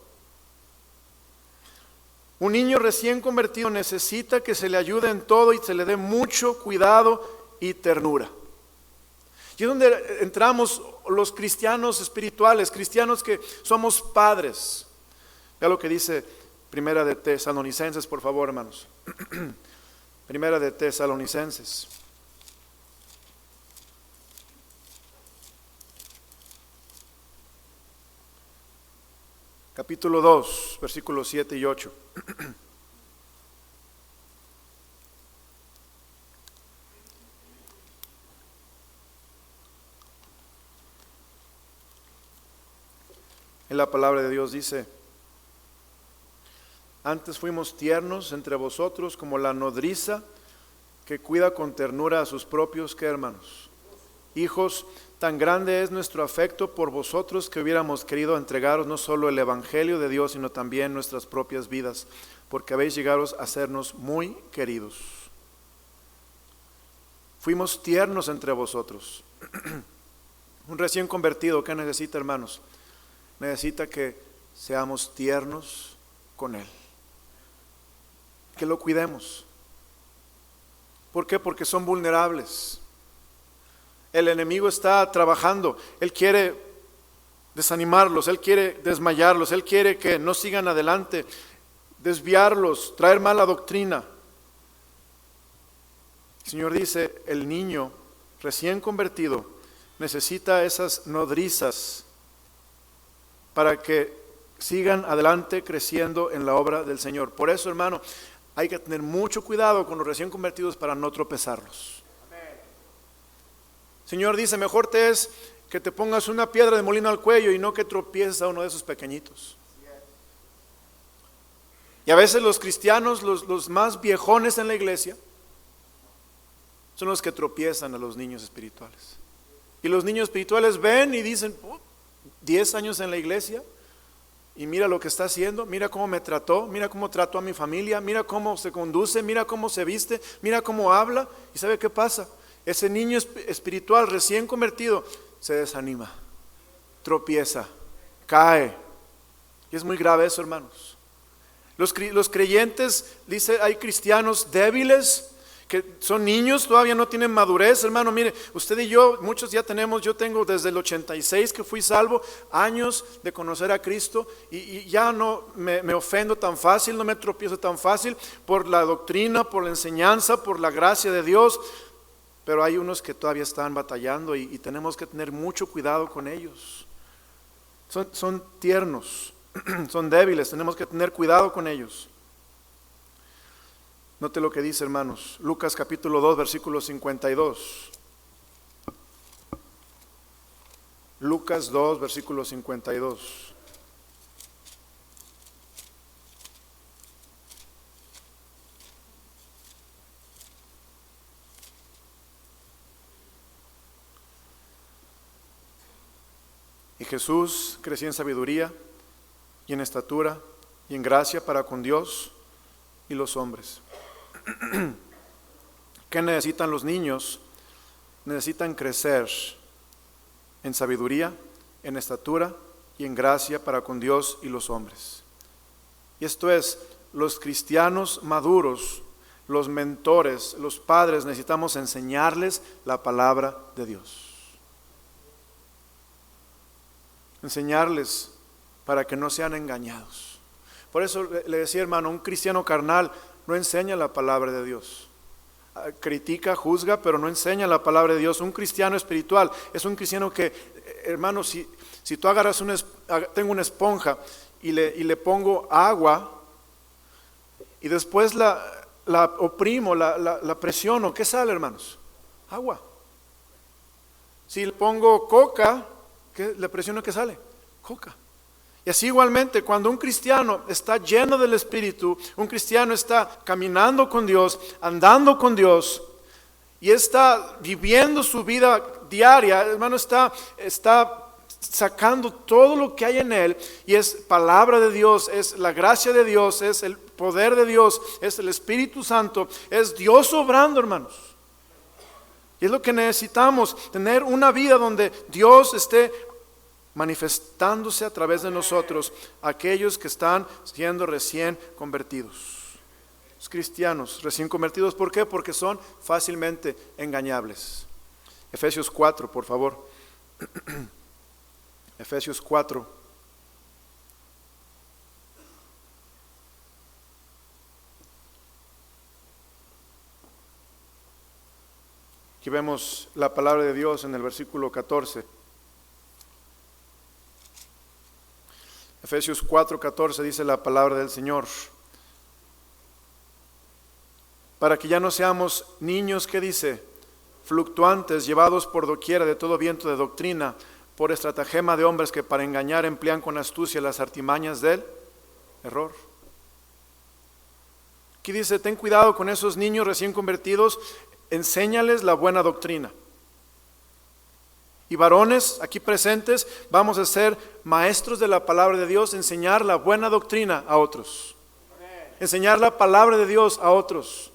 Un niño recién convertido necesita que se le ayude en todo y se le dé mucho cuidado y ternura. Y es donde entramos los cristianos espirituales, cristianos que somos padres. Vea lo que dice Primera de Tesalonicenses, por favor, hermanos. Primera de Tesalonicenses. Capítulo 2, versículos 7 y 8. En la palabra de Dios dice: antes fuimos tiernos entre vosotros como la nodriza que cuida con ternura a sus propios, ¿qué, hermanos? Hijos. Tan grande es nuestro afecto por vosotros que hubiéramos querido entregaros no solo el evangelio de Dios, sino también nuestras propias vidas, porque habéis llegado a sernos muy queridos. Fuimos tiernos entre vosotros. Un recién convertido, ¿qué necesita, hermanos? Necesita que seamos tiernos con él, que lo cuidemos. ¿Por qué? Porque son vulnerables. El enemigo está trabajando, él quiere desanimarlos, él quiere desmayarlos, él quiere que no sigan adelante, desviarlos, traer mala doctrina. El Señor dice, el niño recién convertido necesita esas nodrizas para que sigan adelante creciendo en la obra del Señor. Por eso, hermano, hay que tener mucho cuidado con los recién convertidos para no tropezarlos. El Señor dice, mejor te es que te pongas una piedra de molino al cuello y no que tropieces a uno de esos pequeñitos. Y a veces los cristianos, los más viejones en la iglesia, son los que tropiezan a los niños espirituales. Y los niños espirituales ven y dicen, 10 años en la iglesia y mira lo que está haciendo, mira cómo me trató, mira cómo trató a mi familia, mira cómo se conduce, mira cómo se viste, mira cómo habla. ¿Y sabe qué pasa? Ese niño espiritual recién convertido se desanima, tropieza, cae. Y es muy grave eso, hermanos. Los creyentes, dice, hay cristianos débiles que son niños, todavía no tienen madurez, hermano. Mire, usted y yo, muchos ya tenemos, yo tengo desde el 86 que fui salvo, años de conocer a Cristo y ya no me ofendo tan fácil, no me tropiezo tan fácil por la doctrina, por la enseñanza, por la gracia de Dios. Pero hay unos que todavía están batallando y tenemos que tener mucho cuidado con ellos. Son tiernos, son débiles, tenemos que tener cuidado con ellos. Note lo que dice, hermanos, Lucas capítulo 2, versículo 52. Lucas 2, versículo 52. Y Jesús crecía en sabiduría y en estatura y en gracia para con Dios y los hombres. ¿Qué necesitan los niños? Necesitan crecer en sabiduría, en estatura y en gracia para con Dios y los hombres. Y esto es, los cristianos maduros, los mentores, los padres, necesitamos enseñarles la palabra de Dios. Enseñarles para que no sean engañados. Por eso le decía, hermano, un cristiano carnal no enseña la palabra de Dios. Critica, juzga, pero no enseña la palabra de Dios. Un cristiano espiritual es un cristiano que, hermano, si tú agarras tengo una esponja y le pongo agua y después la oprimo, la presiono, ¿qué sale, hermanos? Agua. Si le pongo coca, ¿qué le presiono? ¿Qué sale? Coca. Y así igualmente, cuando un cristiano está lleno del Espíritu, un cristiano está caminando con Dios, andando con Dios, y está viviendo su vida diaria, hermano, está sacando todo lo que hay en él, y es palabra de Dios, es la gracia de Dios, es el poder de Dios, es el Espíritu Santo, es Dios obrando, hermanos. Y es lo que necesitamos, tener una vida donde Dios esté manifestándose a través de nosotros, aquellos que están siendo recién convertidos. Los cristianos recién convertidos, ¿por qué? Porque son fácilmente engañables. Efesios 4, por favor. Efesios 4. Aquí vemos la palabra de Dios en el versículo 14. Efesios 4:14 dice la palabra del Señor. Para que ya no seamos niños, ¿qué dice? Fluctuantes, llevados por doquiera de todo viento de doctrina, por estratagema de hombres que para engañar emplean con astucia las artimañas del error. Aquí dice, ten cuidado con esos niños recién convertidos, enséñales la buena doctrina. Y varones aquí presentes, vamos a ser maestros de la palabra de Dios, enseñar la buena doctrina a otros. Enseñar la palabra de Dios a otros.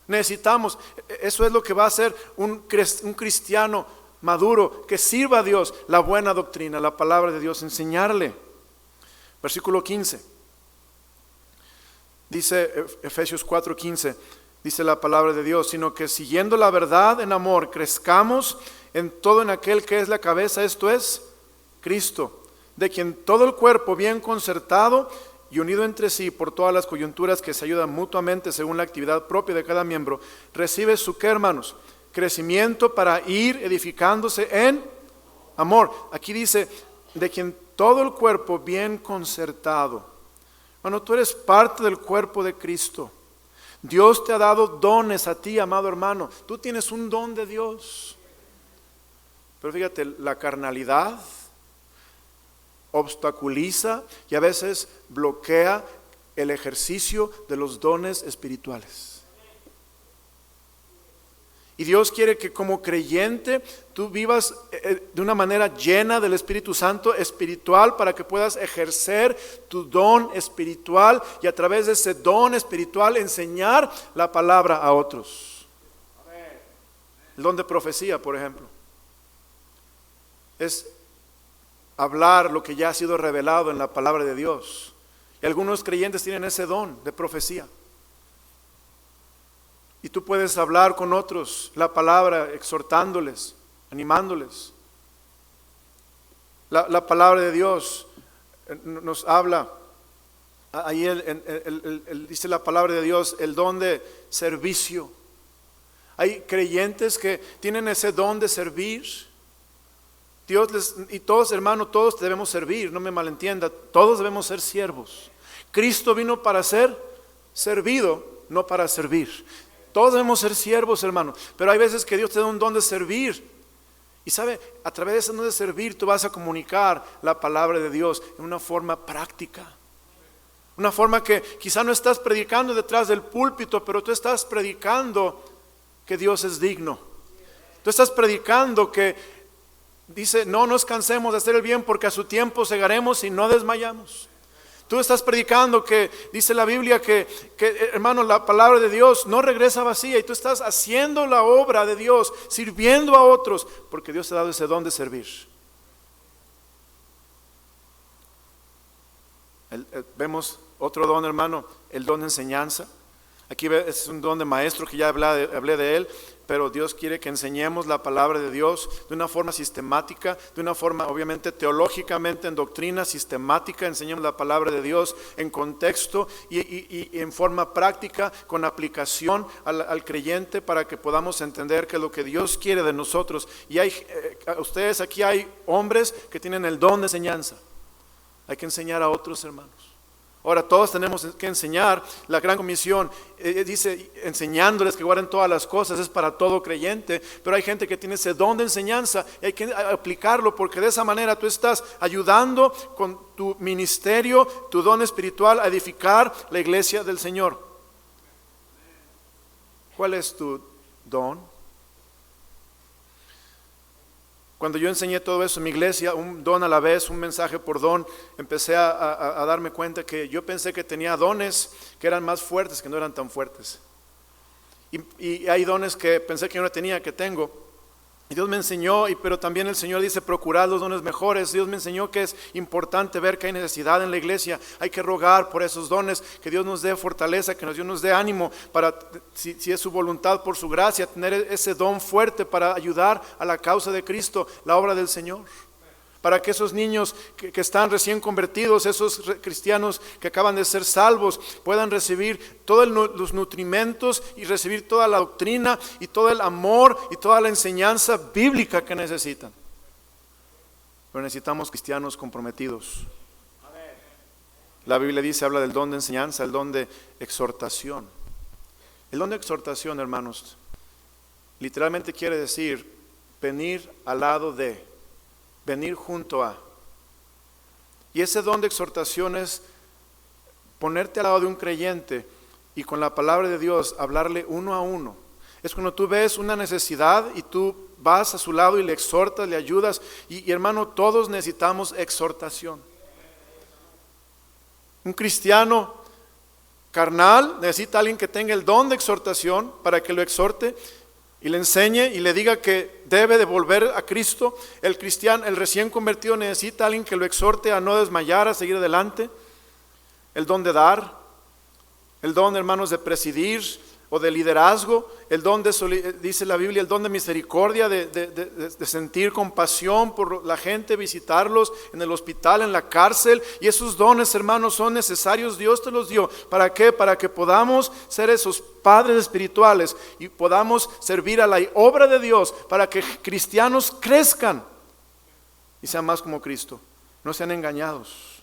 Necesitamos, eso es lo que va a hacer un cristiano maduro, que sirva a Dios la buena doctrina, la palabra de Dios, enseñarle. Versículo 15. Dice Efesios 4:15, dice la palabra de Dios, sino que siguiendo la verdad en amor, crezcamos en todo en aquel que es la cabeza, esto es Cristo, de quien todo el cuerpo bien concertado y unido entre sí por todas las coyunturas que se ayudan mutuamente según la actividad propia de cada miembro, recibe su, ¿qué, hermanos? Crecimiento para ir edificándose en amor. Aquí dice, de quien todo el cuerpo bien concertado. Bueno, tú eres parte del cuerpo de Cristo. Dios te ha dado dones a ti, amado hermano. Tú tienes un don de Dios. Pero fíjate, la carnalidad obstaculiza y a veces bloquea el ejercicio de los dones espirituales. Y Dios quiere que como creyente tú vivas de una manera llena del Espíritu Santo espiritual para que puedas ejercer tu don espiritual y a través de ese don espiritual enseñar la palabra a otros. El don de profecía, por ejemplo, es hablar lo que ya ha sido revelado en la palabra de Dios. Y algunos creyentes tienen ese don de profecía. Y tú puedes hablar con otros la palabra, exhortándoles, animándoles. La palabra de Dios nos habla, ahí dice la palabra de Dios, el don de servicio. Hay creyentes que tienen ese don de servir. Y todos, hermanos, todos debemos servir, no me malentienda, todos debemos ser siervos. Cristo vino para ser servido, no para servir. Todos debemos ser siervos, hermanos, pero hay veces que Dios te da un don de servir. Y sabe, a través de ese don de servir tú vas a comunicar la palabra de Dios en una forma práctica. Una forma que quizá no estás predicando detrás del púlpito, pero tú estás predicando que Dios es digno. Tú estás predicando que dice, no nos cansemos de hacer el bien porque a su tiempo segaremos y no desmayamos. Tú estás predicando que dice la Biblia que hermano, la palabra de Dios no regresa vacía, y tú estás haciendo la obra de Dios, sirviendo a otros, porque Dios te ha dado ese don de servir. Vemos otro don, hermano, el don de enseñanza. Aquí es un don de maestro que ya hablé de él, pero Dios quiere que enseñemos la palabra de Dios de una forma sistemática, de una forma obviamente teológicamente, en doctrina sistemática. Enseñemos la palabra de Dios en contexto y en forma práctica, con aplicación al creyente, para que podamos entender que lo que Dios quiere de nosotros. Y ustedes aquí hay hombres que tienen el don de enseñanza. Hay que enseñar a otros, hermanos. Ahora todos tenemos que enseñar. La gran comisión dice, enseñándoles que guarden todas las cosas, es para todo creyente, pero hay gente que tiene ese don de enseñanza y hay que aplicarlo, porque de esa manera tú estás ayudando con tu ministerio, tu don espiritual, a edificar la iglesia del Señor. ¿Cuál es tu don? Cuando yo enseñé todo eso en mi iglesia, un don a la vez, un mensaje por don, empecé a darme cuenta que yo pensé que tenía dones que eran más fuertes, que no eran tan fuertes. Y hay dones que pensé que yo no tenía, que tengo. Y Dios me enseñó, pero también el Señor dice, procurad los dones mejores. Dios me enseñó que es importante ver que hay necesidad en la iglesia. Hay que rogar por esos dones, que Dios nos dé fortaleza, que Dios nos dé ánimo para, si es su voluntad, por su gracia, tener ese don fuerte para ayudar a la causa de Cristo, la obra del Señor. Para que esos niños que están recién convertidos, esos cristianos que acaban de ser salvos, puedan recibir todos los nutrimentos y recibir toda la doctrina y todo el amor y toda la enseñanza bíblica que necesitan. Pero necesitamos cristianos comprometidos. La Biblia dice, habla del don de enseñanza, el don de exhortación. El don de exhortación, hermanos, literalmente quiere decir venir al lado de, venir junto a. Y ese don de exhortación es ponerte al lado de un creyente y con la palabra de Dios hablarle uno a uno. Es cuando tú ves una necesidad y tú vas a su lado y le exhortas, le ayudas. Y hermano, todos necesitamos exhortación. Un cristiano carnal necesita a alguien que tenga el don de exhortación para que lo exhorte y le enseñe y le diga que debe de volver a Cristo. El cristiano, el recién convertido, necesita a alguien que lo exhorte a no desmayar, a seguir adelante. El don de dar, el don, hermanos, de presidir o de liderazgo, el don de, dice la Biblia, el don de misericordia, de sentir compasión por la gente, visitarlos en el hospital, en la cárcel. Y esos dones, hermanos, son necesarios. Dios te los dio. ¿Para qué? Para que podamos ser esos padres espirituales y podamos servir a la obra de Dios, para que cristianos crezcan y sean más como Cristo, no sean engañados.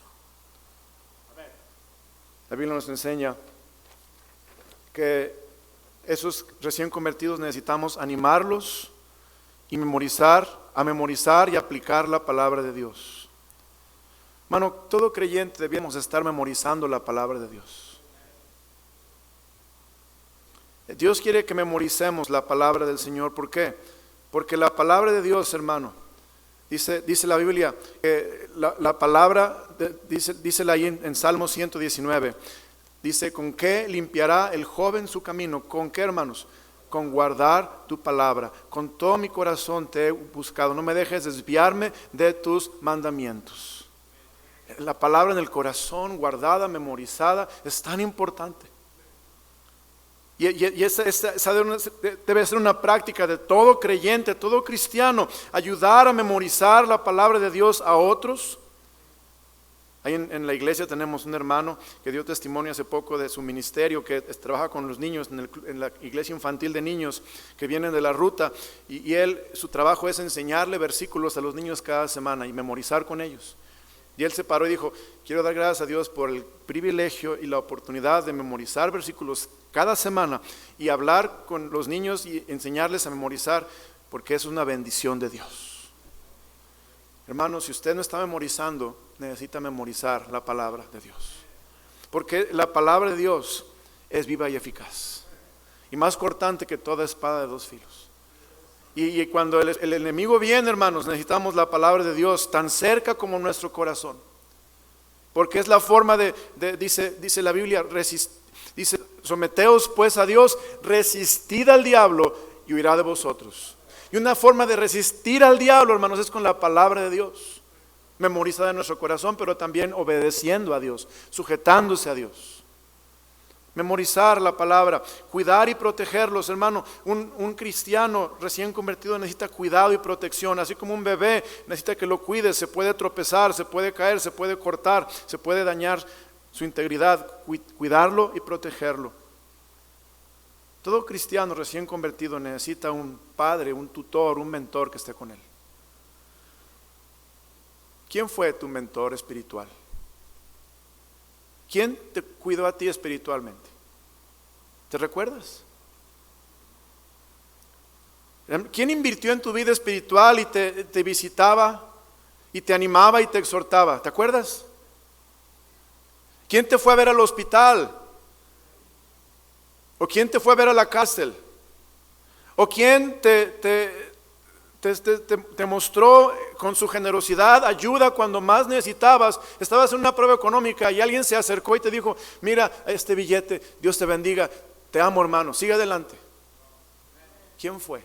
La Biblia nos enseña que esos recién convertidos necesitamos animarlos y a memorizar y aplicar la palabra de Dios. Hermano, todo creyente debemos estar memorizando la palabra de Dios. Dios quiere que memoricemos la palabra del Señor. ¿Por qué? Porque la palabra de Dios, hermano, dice la Biblia, la palabra, dísela ahí en Salmo 119, dice, ¿con qué limpiará el joven su camino? ¿Con qué, hermanos? Con guardar tu palabra. Con todo mi corazón te he buscado, no me dejes desviarme de tus mandamientos. La palabra en el corazón, guardada, memorizada, es tan importante. Y esa debe ser una práctica de todo creyente, todo cristiano, ayudar a memorizar la palabra de Dios a otros. Ahí en la iglesia tenemos un hermano que dio testimonio hace poco de su ministerio, que trabaja con los niños en la iglesia infantil de niños que vienen de la ruta, y su trabajo es enseñarle versículos a los niños cada semana y memorizar con ellos. Y él se paró y dijo, quiero dar gracias a Dios por el privilegio y la oportunidad de memorizar versículos cada semana y hablar con los niños y enseñarles a memorizar, porque es una bendición de Dios. Hermanos, si usted no está memorizando, necesita memorizar la palabra de Dios, porque la palabra de Dios es viva y eficaz y más cortante que toda espada de dos filos. Y cuando el enemigo viene, hermanos, necesitamos la palabra de Dios tan cerca como nuestro corazón. Porque es la forma dice la Biblia, dice, someteos pues a Dios, resistid al diablo y huirá de vosotros. Y una forma de resistir al diablo, hermanos, es con la palabra de Dios, memorizada en nuestro corazón, pero también obedeciendo a Dios, sujetándose a Dios. Memorizar la palabra, cuidar y protegerlos, hermano. Un cristiano recién convertido necesita cuidado y protección, así como un bebé necesita que lo cuides. Se puede tropezar, se puede caer, se puede cortar, se puede dañar su integridad. Cuidarlo y protegerlo. Todo cristiano recién convertido necesita un padre, un tutor, un mentor que esté con él. ¿Quién fue tu mentor espiritual? ¿Quién te cuidó a ti espiritualmente? ¿Te recuerdas? ¿Quién invirtió en tu vida espiritual y te visitaba y te animaba y te exhortaba? ¿Te acuerdas? ¿Quién te fue a ver al hospital? ¿O quién te fue a ver a la cárcel? ¿O quién te mostró con su generosidad ayuda cuando más necesitabas? Estabas en una prueba económica y alguien se acercó y te dijo: mira este billete, Dios te bendiga, te amo, hermano, sigue adelante. ¿Quién fue?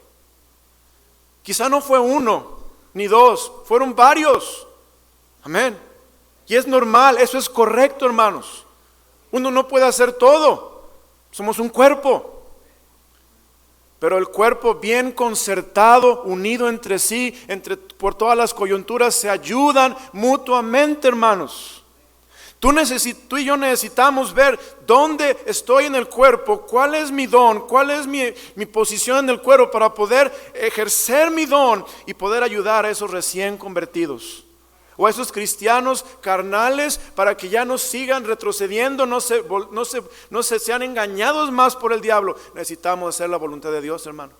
Quizá no fue uno ni dos, fueron varios. Amén. Y es normal, eso es correcto, hermanos. Uno no puede hacer todo, somos un cuerpo. Pero el cuerpo bien concertado, unido entre sí, por todas las coyunturas, se ayudan mutuamente, hermanos. Tú y yo necesitamos ver dónde estoy en el cuerpo, cuál es mi don, cuál es mi posición en el cuerpo para poder ejercer mi don y poder ayudar a esos recién convertidos. O a esos cristianos carnales, para que ya no sigan retrocediendo, no sean engañados más por el diablo. Necesitamos hacer la voluntad de Dios, hermano.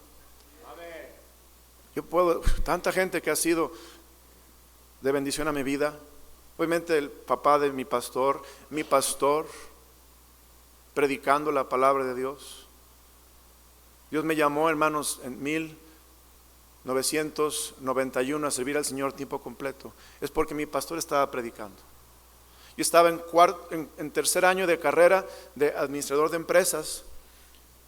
Tanta gente que ha sido de bendición a mi vida. Obviamente el papá de mi pastor, predicando la palabra de Dios. Dios me llamó, hermanos, en 1991 a servir al Señor tiempo completo. Es porque mi pastor estaba predicando. Yo estaba en tercer año de carrera de administrador de empresas,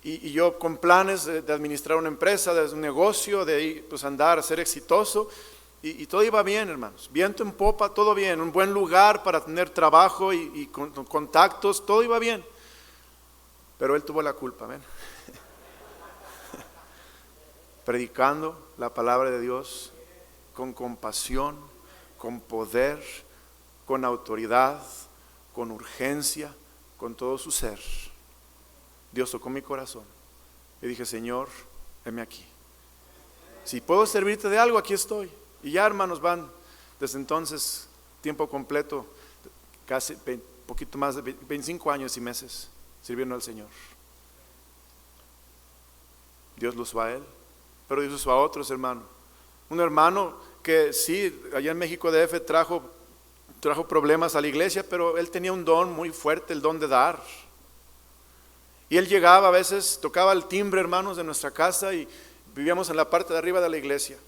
y yo con planes de administrar una empresa, de un negocio, de pues andar, ser exitoso, y todo iba bien, hermanos, viento en popa, todo bien, un buen lugar para tener trabajo y contactos, todo iba bien. Pero él tuvo la culpa, ¿ven? Predicando la palabra de Dios con compasión, con poder, con autoridad, con urgencia, con todo su ser. Dios tocó mi corazón y dije: Señor, heme aquí. Si puedo servirte de algo, aquí estoy. Y ya, hermanos, van desde entonces tiempo completo, casi poquito más de 25 años y meses sirviendo al Señor. Dios lo usó a él, pero Dios usó a otros hermanos. Un hermano que sí, allá en México DF trajo problemas a la iglesia, pero él tenía un don muy fuerte, el don de dar. Y él llegaba a veces, tocaba el timbre, hermanos, de nuestra casa, y vivíamos en la parte de arriba de la iglesia.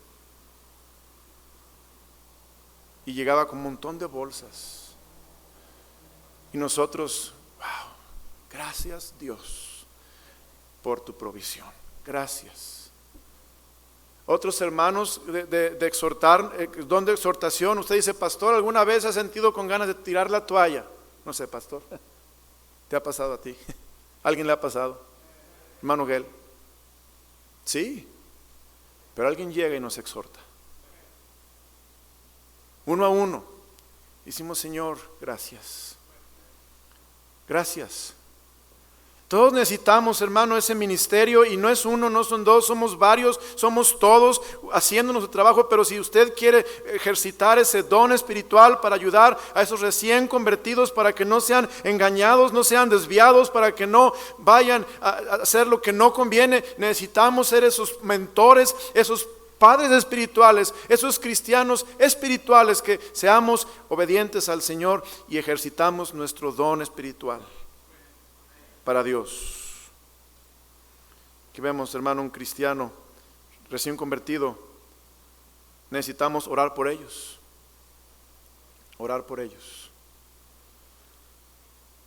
Y llegaba con un montón de bolsas. Y nosotros, wow, gracias Dios por tu provisión. Gracias. Otros hermanos de exhortar, don de exhortación. Usted dice: pastor, ¿alguna vez has sentido con ganas de tirar la toalla? No sé, pastor, ¿te ha pasado a ti? ¿Alguien le ha pasado? Hermano Gel. Sí, pero alguien llega y nos exhorta. Uno a uno. Decimos: Señor, gracias. Gracias. Todos necesitamos, hermano, ese ministerio, y no es uno, no son dos, somos varios, somos todos haciendo nuestro trabajo. Pero si usted quiere ejercitar ese don espiritual para ayudar a esos recién convertidos, para que no sean engañados, no sean desviados, para que no vayan a hacer lo que no conviene, necesitamos ser esos mentores, esos padres espirituales, esos cristianos espirituales, que seamos obedientes al Señor y ejercitamos nuestro don espiritual para Dios. Aquí vemos, hermano, un cristiano recién convertido, necesitamos orar por ellos. Orar por ellos.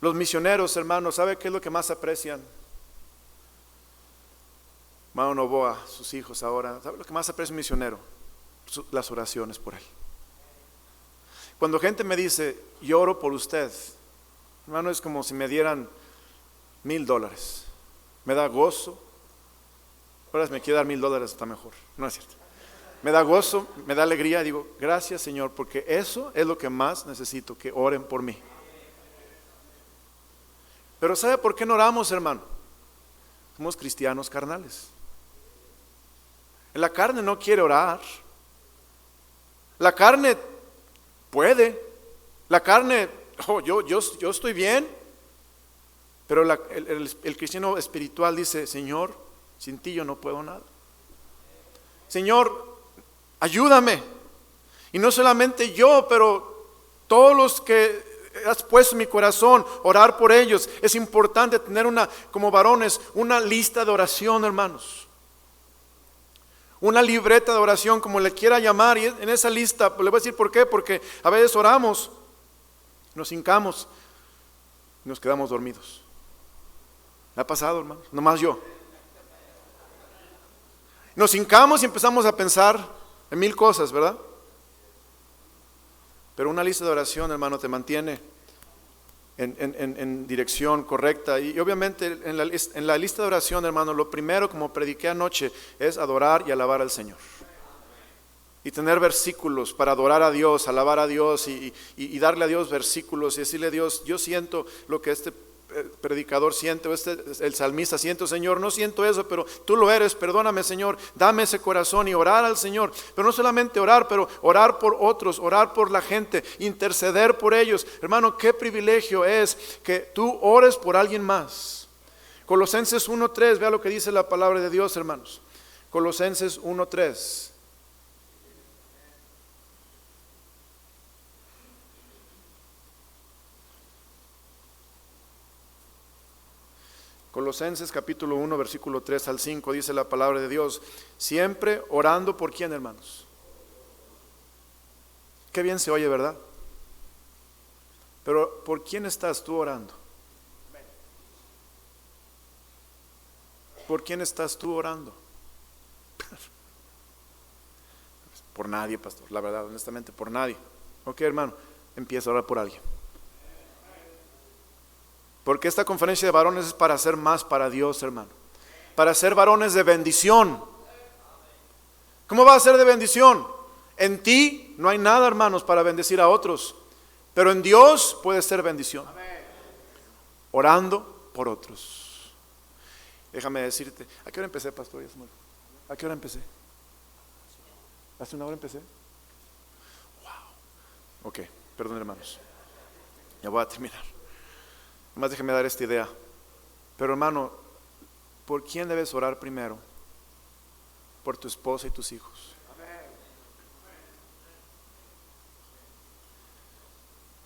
Los misioneros, hermanos, ¿sabe qué es lo que más aprecian? Hermano Novoa, sus hijos ahora, ¿sabe lo que más aprecia un misionero? Las oraciones por él. Cuando gente me dice, yo oro por usted, hermano, es como si me dieran $1,000. Me da gozo. Ahora si me quiere dar $1,000 está mejor. No es cierto. Me da gozo, me da alegría. Digo, gracias Señor, porque eso es lo que más necesito, que oren por mí. Pero ¿sabe por qué no oramos, hermano? Somos cristianos carnales. La carne no quiere orar. La carne puede. La carne, yo estoy bien. Pero el cristiano espiritual dice, Señor, sin ti yo no puedo nada. Señor, ayúdame. Y no solamente yo, pero todos los que has puesto en mi corazón, orar por ellos. Es importante tener como varones, una lista de oración, hermanos. Una libreta de oración, como le quiera llamar. Y en esa lista, le voy a decir por qué. Porque a veces oramos, nos hincamos y nos quedamos dormidos. ¿Me ha pasado, hermanos? Nomás yo. Nos hincamos y empezamos a pensar en 1000 cosas, ¿verdad? Pero una lista de oración, hermano, te mantiene en dirección correcta. Y obviamente en la lista de oración, hermano, lo primero, como prediqué anoche, es adorar y alabar al Señor. Y tener versículos para adorar a Dios, alabar a Dios y darle a Dios versículos y decirle a Dios, yo siento lo que este predicador siente, o el salmista siento, Señor, no siento eso, pero tú lo eres, perdóname Señor, dame ese corazón y orar al Señor, pero no solamente orar, pero orar por otros, orar por la gente, interceder por ellos. Hermano, qué privilegio es que tú ores por alguien más. Colosenses 1:3, vea lo que dice la palabra de Dios, hermanos. Colosenses 1:3. Colosenses capítulo 1, versículo 3 al 5, dice la palabra de Dios, siempre orando por quién, hermanos. Qué bien se oye, ¿verdad? Pero ¿por quién estás tú orando? ¿Por quién estás tú orando? Por nadie, pastor, la verdad, honestamente, por nadie. Ok, hermano, empieza a orar por alguien. Porque esta conferencia de varones es para hacer más para Dios, hermano. Para ser varones de bendición. ¿Cómo va a ser de bendición? En ti no hay nada, hermanos, para bendecir a otros. Pero en Dios puede ser bendición. Orando por otros. Déjame decirte, ¿a qué hora empecé, pastor? ¿A qué hora empecé? ¿Hace una hora empecé? Wow. Ok, perdón, hermanos. Ya voy a terminar. Nomás déjeme dar esta idea. Pero hermano, ¿por quién debes orar primero? Por tu esposa y tus hijos.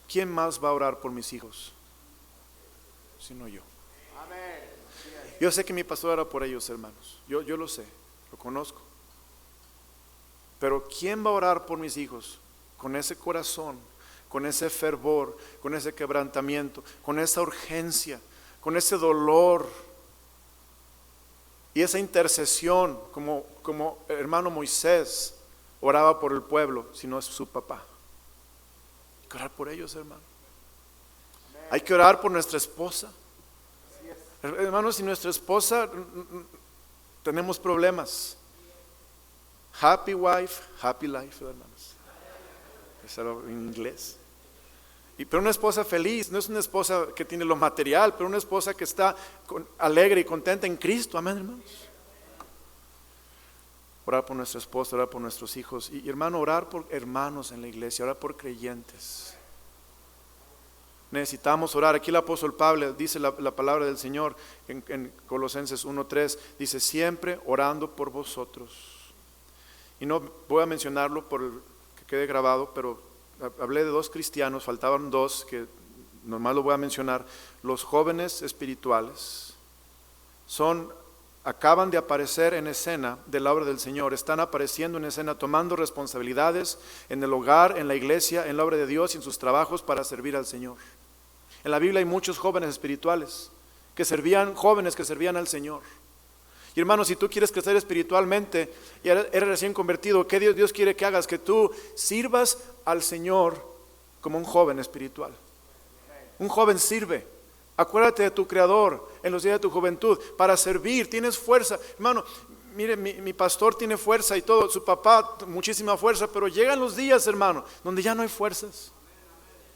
¿Quién más va a orar por mis hijos? Sino yo. Yo sé que mi pastor ora por ellos, hermanos. Yo lo sé, lo conozco. Pero ¿quién va a orar por mis hijos? Con ese corazón, con ese fervor, con ese quebrantamiento, con esa urgencia, con ese dolor y esa intercesión, como hermano Moisés oraba por el pueblo, si no es su papá. Hay que orar por ellos, hermano. Hay que orar por nuestra esposa. Hermanos, si nuestra esposa tenemos problemas. Happy wife, happy life, hermanos. Es algo en inglés. Pero una esposa feliz, no es una esposa que tiene lo material, pero una esposa que está alegre y contenta en Cristo. Amén, hermanos. Orar por nuestra esposa, orar por nuestros hijos. Y hermano, orar por hermanos en la iglesia, orar por creyentes. Necesitamos orar. Aquí el apóstol Pablo dice la palabra del Señor en Colosenses 1:3, dice siempre orando por vosotros. Y no voy a mencionarlo por que quede grabado, pero hablé de 2 cristianos, faltaban 2 que normal lo voy a mencionar. Los jóvenes espirituales son acaban de aparecer en escena de la obra del Señor, están apareciendo en escena, tomando responsabilidades en el hogar, en la iglesia, en la obra de Dios y en sus trabajos para servir al Señor. En la Biblia hay muchos jóvenes espirituales jóvenes que servían al Señor. Y hermano, si tú quieres crecer espiritualmente y eres recién convertido, ¿qué Dios quiere que hagas? Que tú sirvas al Señor como un joven espiritual. Un joven sirve. Acuérdate de tu Creador en los días de tu juventud para servir. Tienes fuerza, hermano. Mire, mi pastor tiene fuerza y todo, su papá muchísima fuerza, pero llegan los días, hermano, donde ya no hay fuerzas.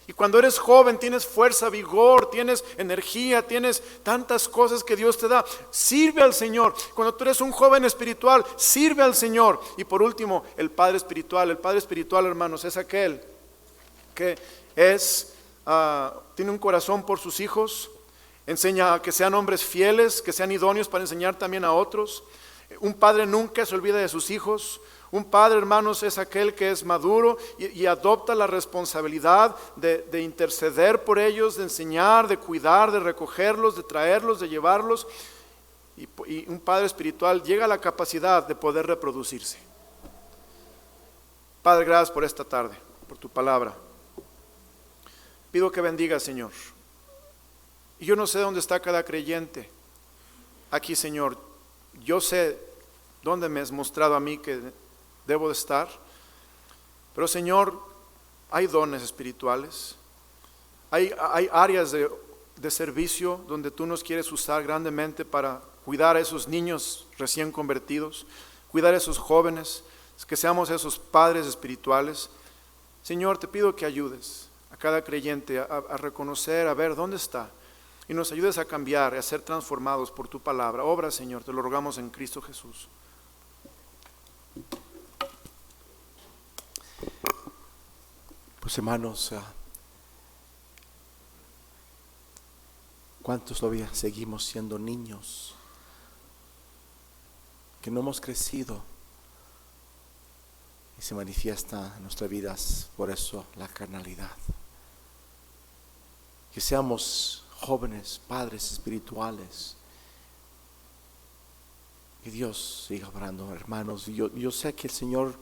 Y cuando eres joven tienes fuerza, vigor, tienes energía, tienes tantas cosas que Dios te da. Sirve al Señor. Cuando tú eres un joven espiritual, sirve al Señor. Y por último, el padre espiritual. El padre espiritual, hermanos, es aquel que tiene un corazón por sus hijos, enseña a que sean hombres fieles, que sean idóneos para enseñar también a otros. Un padre nunca se olvida de sus hijos. Un padre, hermanos, es aquel que es maduro y adopta la responsabilidad de interceder por ellos, de enseñar, de cuidar, de recogerlos, de traerlos, de llevarlos. Y un padre espiritual llega a la capacidad de poder reproducirse. Padre, gracias por esta tarde, por tu palabra. Pido que bendiga, Señor. Y yo no sé dónde está cada creyente aquí, Señor. Yo sé dónde me has mostrado a mí que debo de estar, pero Señor, hay dones espirituales, hay áreas de servicio donde tú nos quieres usar grandemente para cuidar a esos niños recién convertidos, cuidar a esos jóvenes, que seamos esos padres espirituales. Señor, te pido que ayudes a cada creyente a reconocer, a ver dónde está, y nos ayudes a cambiar, a ser transformados por tu palabra. Obra, Señor, te lo rogamos en Cristo Jesús. Pues hermanos, ¿cuántos todavía seguimos siendo niños? Que no hemos crecido y se manifiesta en nuestras vidas, por eso la carnalidad. Que seamos jóvenes, padres espirituales. Que Dios siga obrando, hermanos. Yo sé que el Señor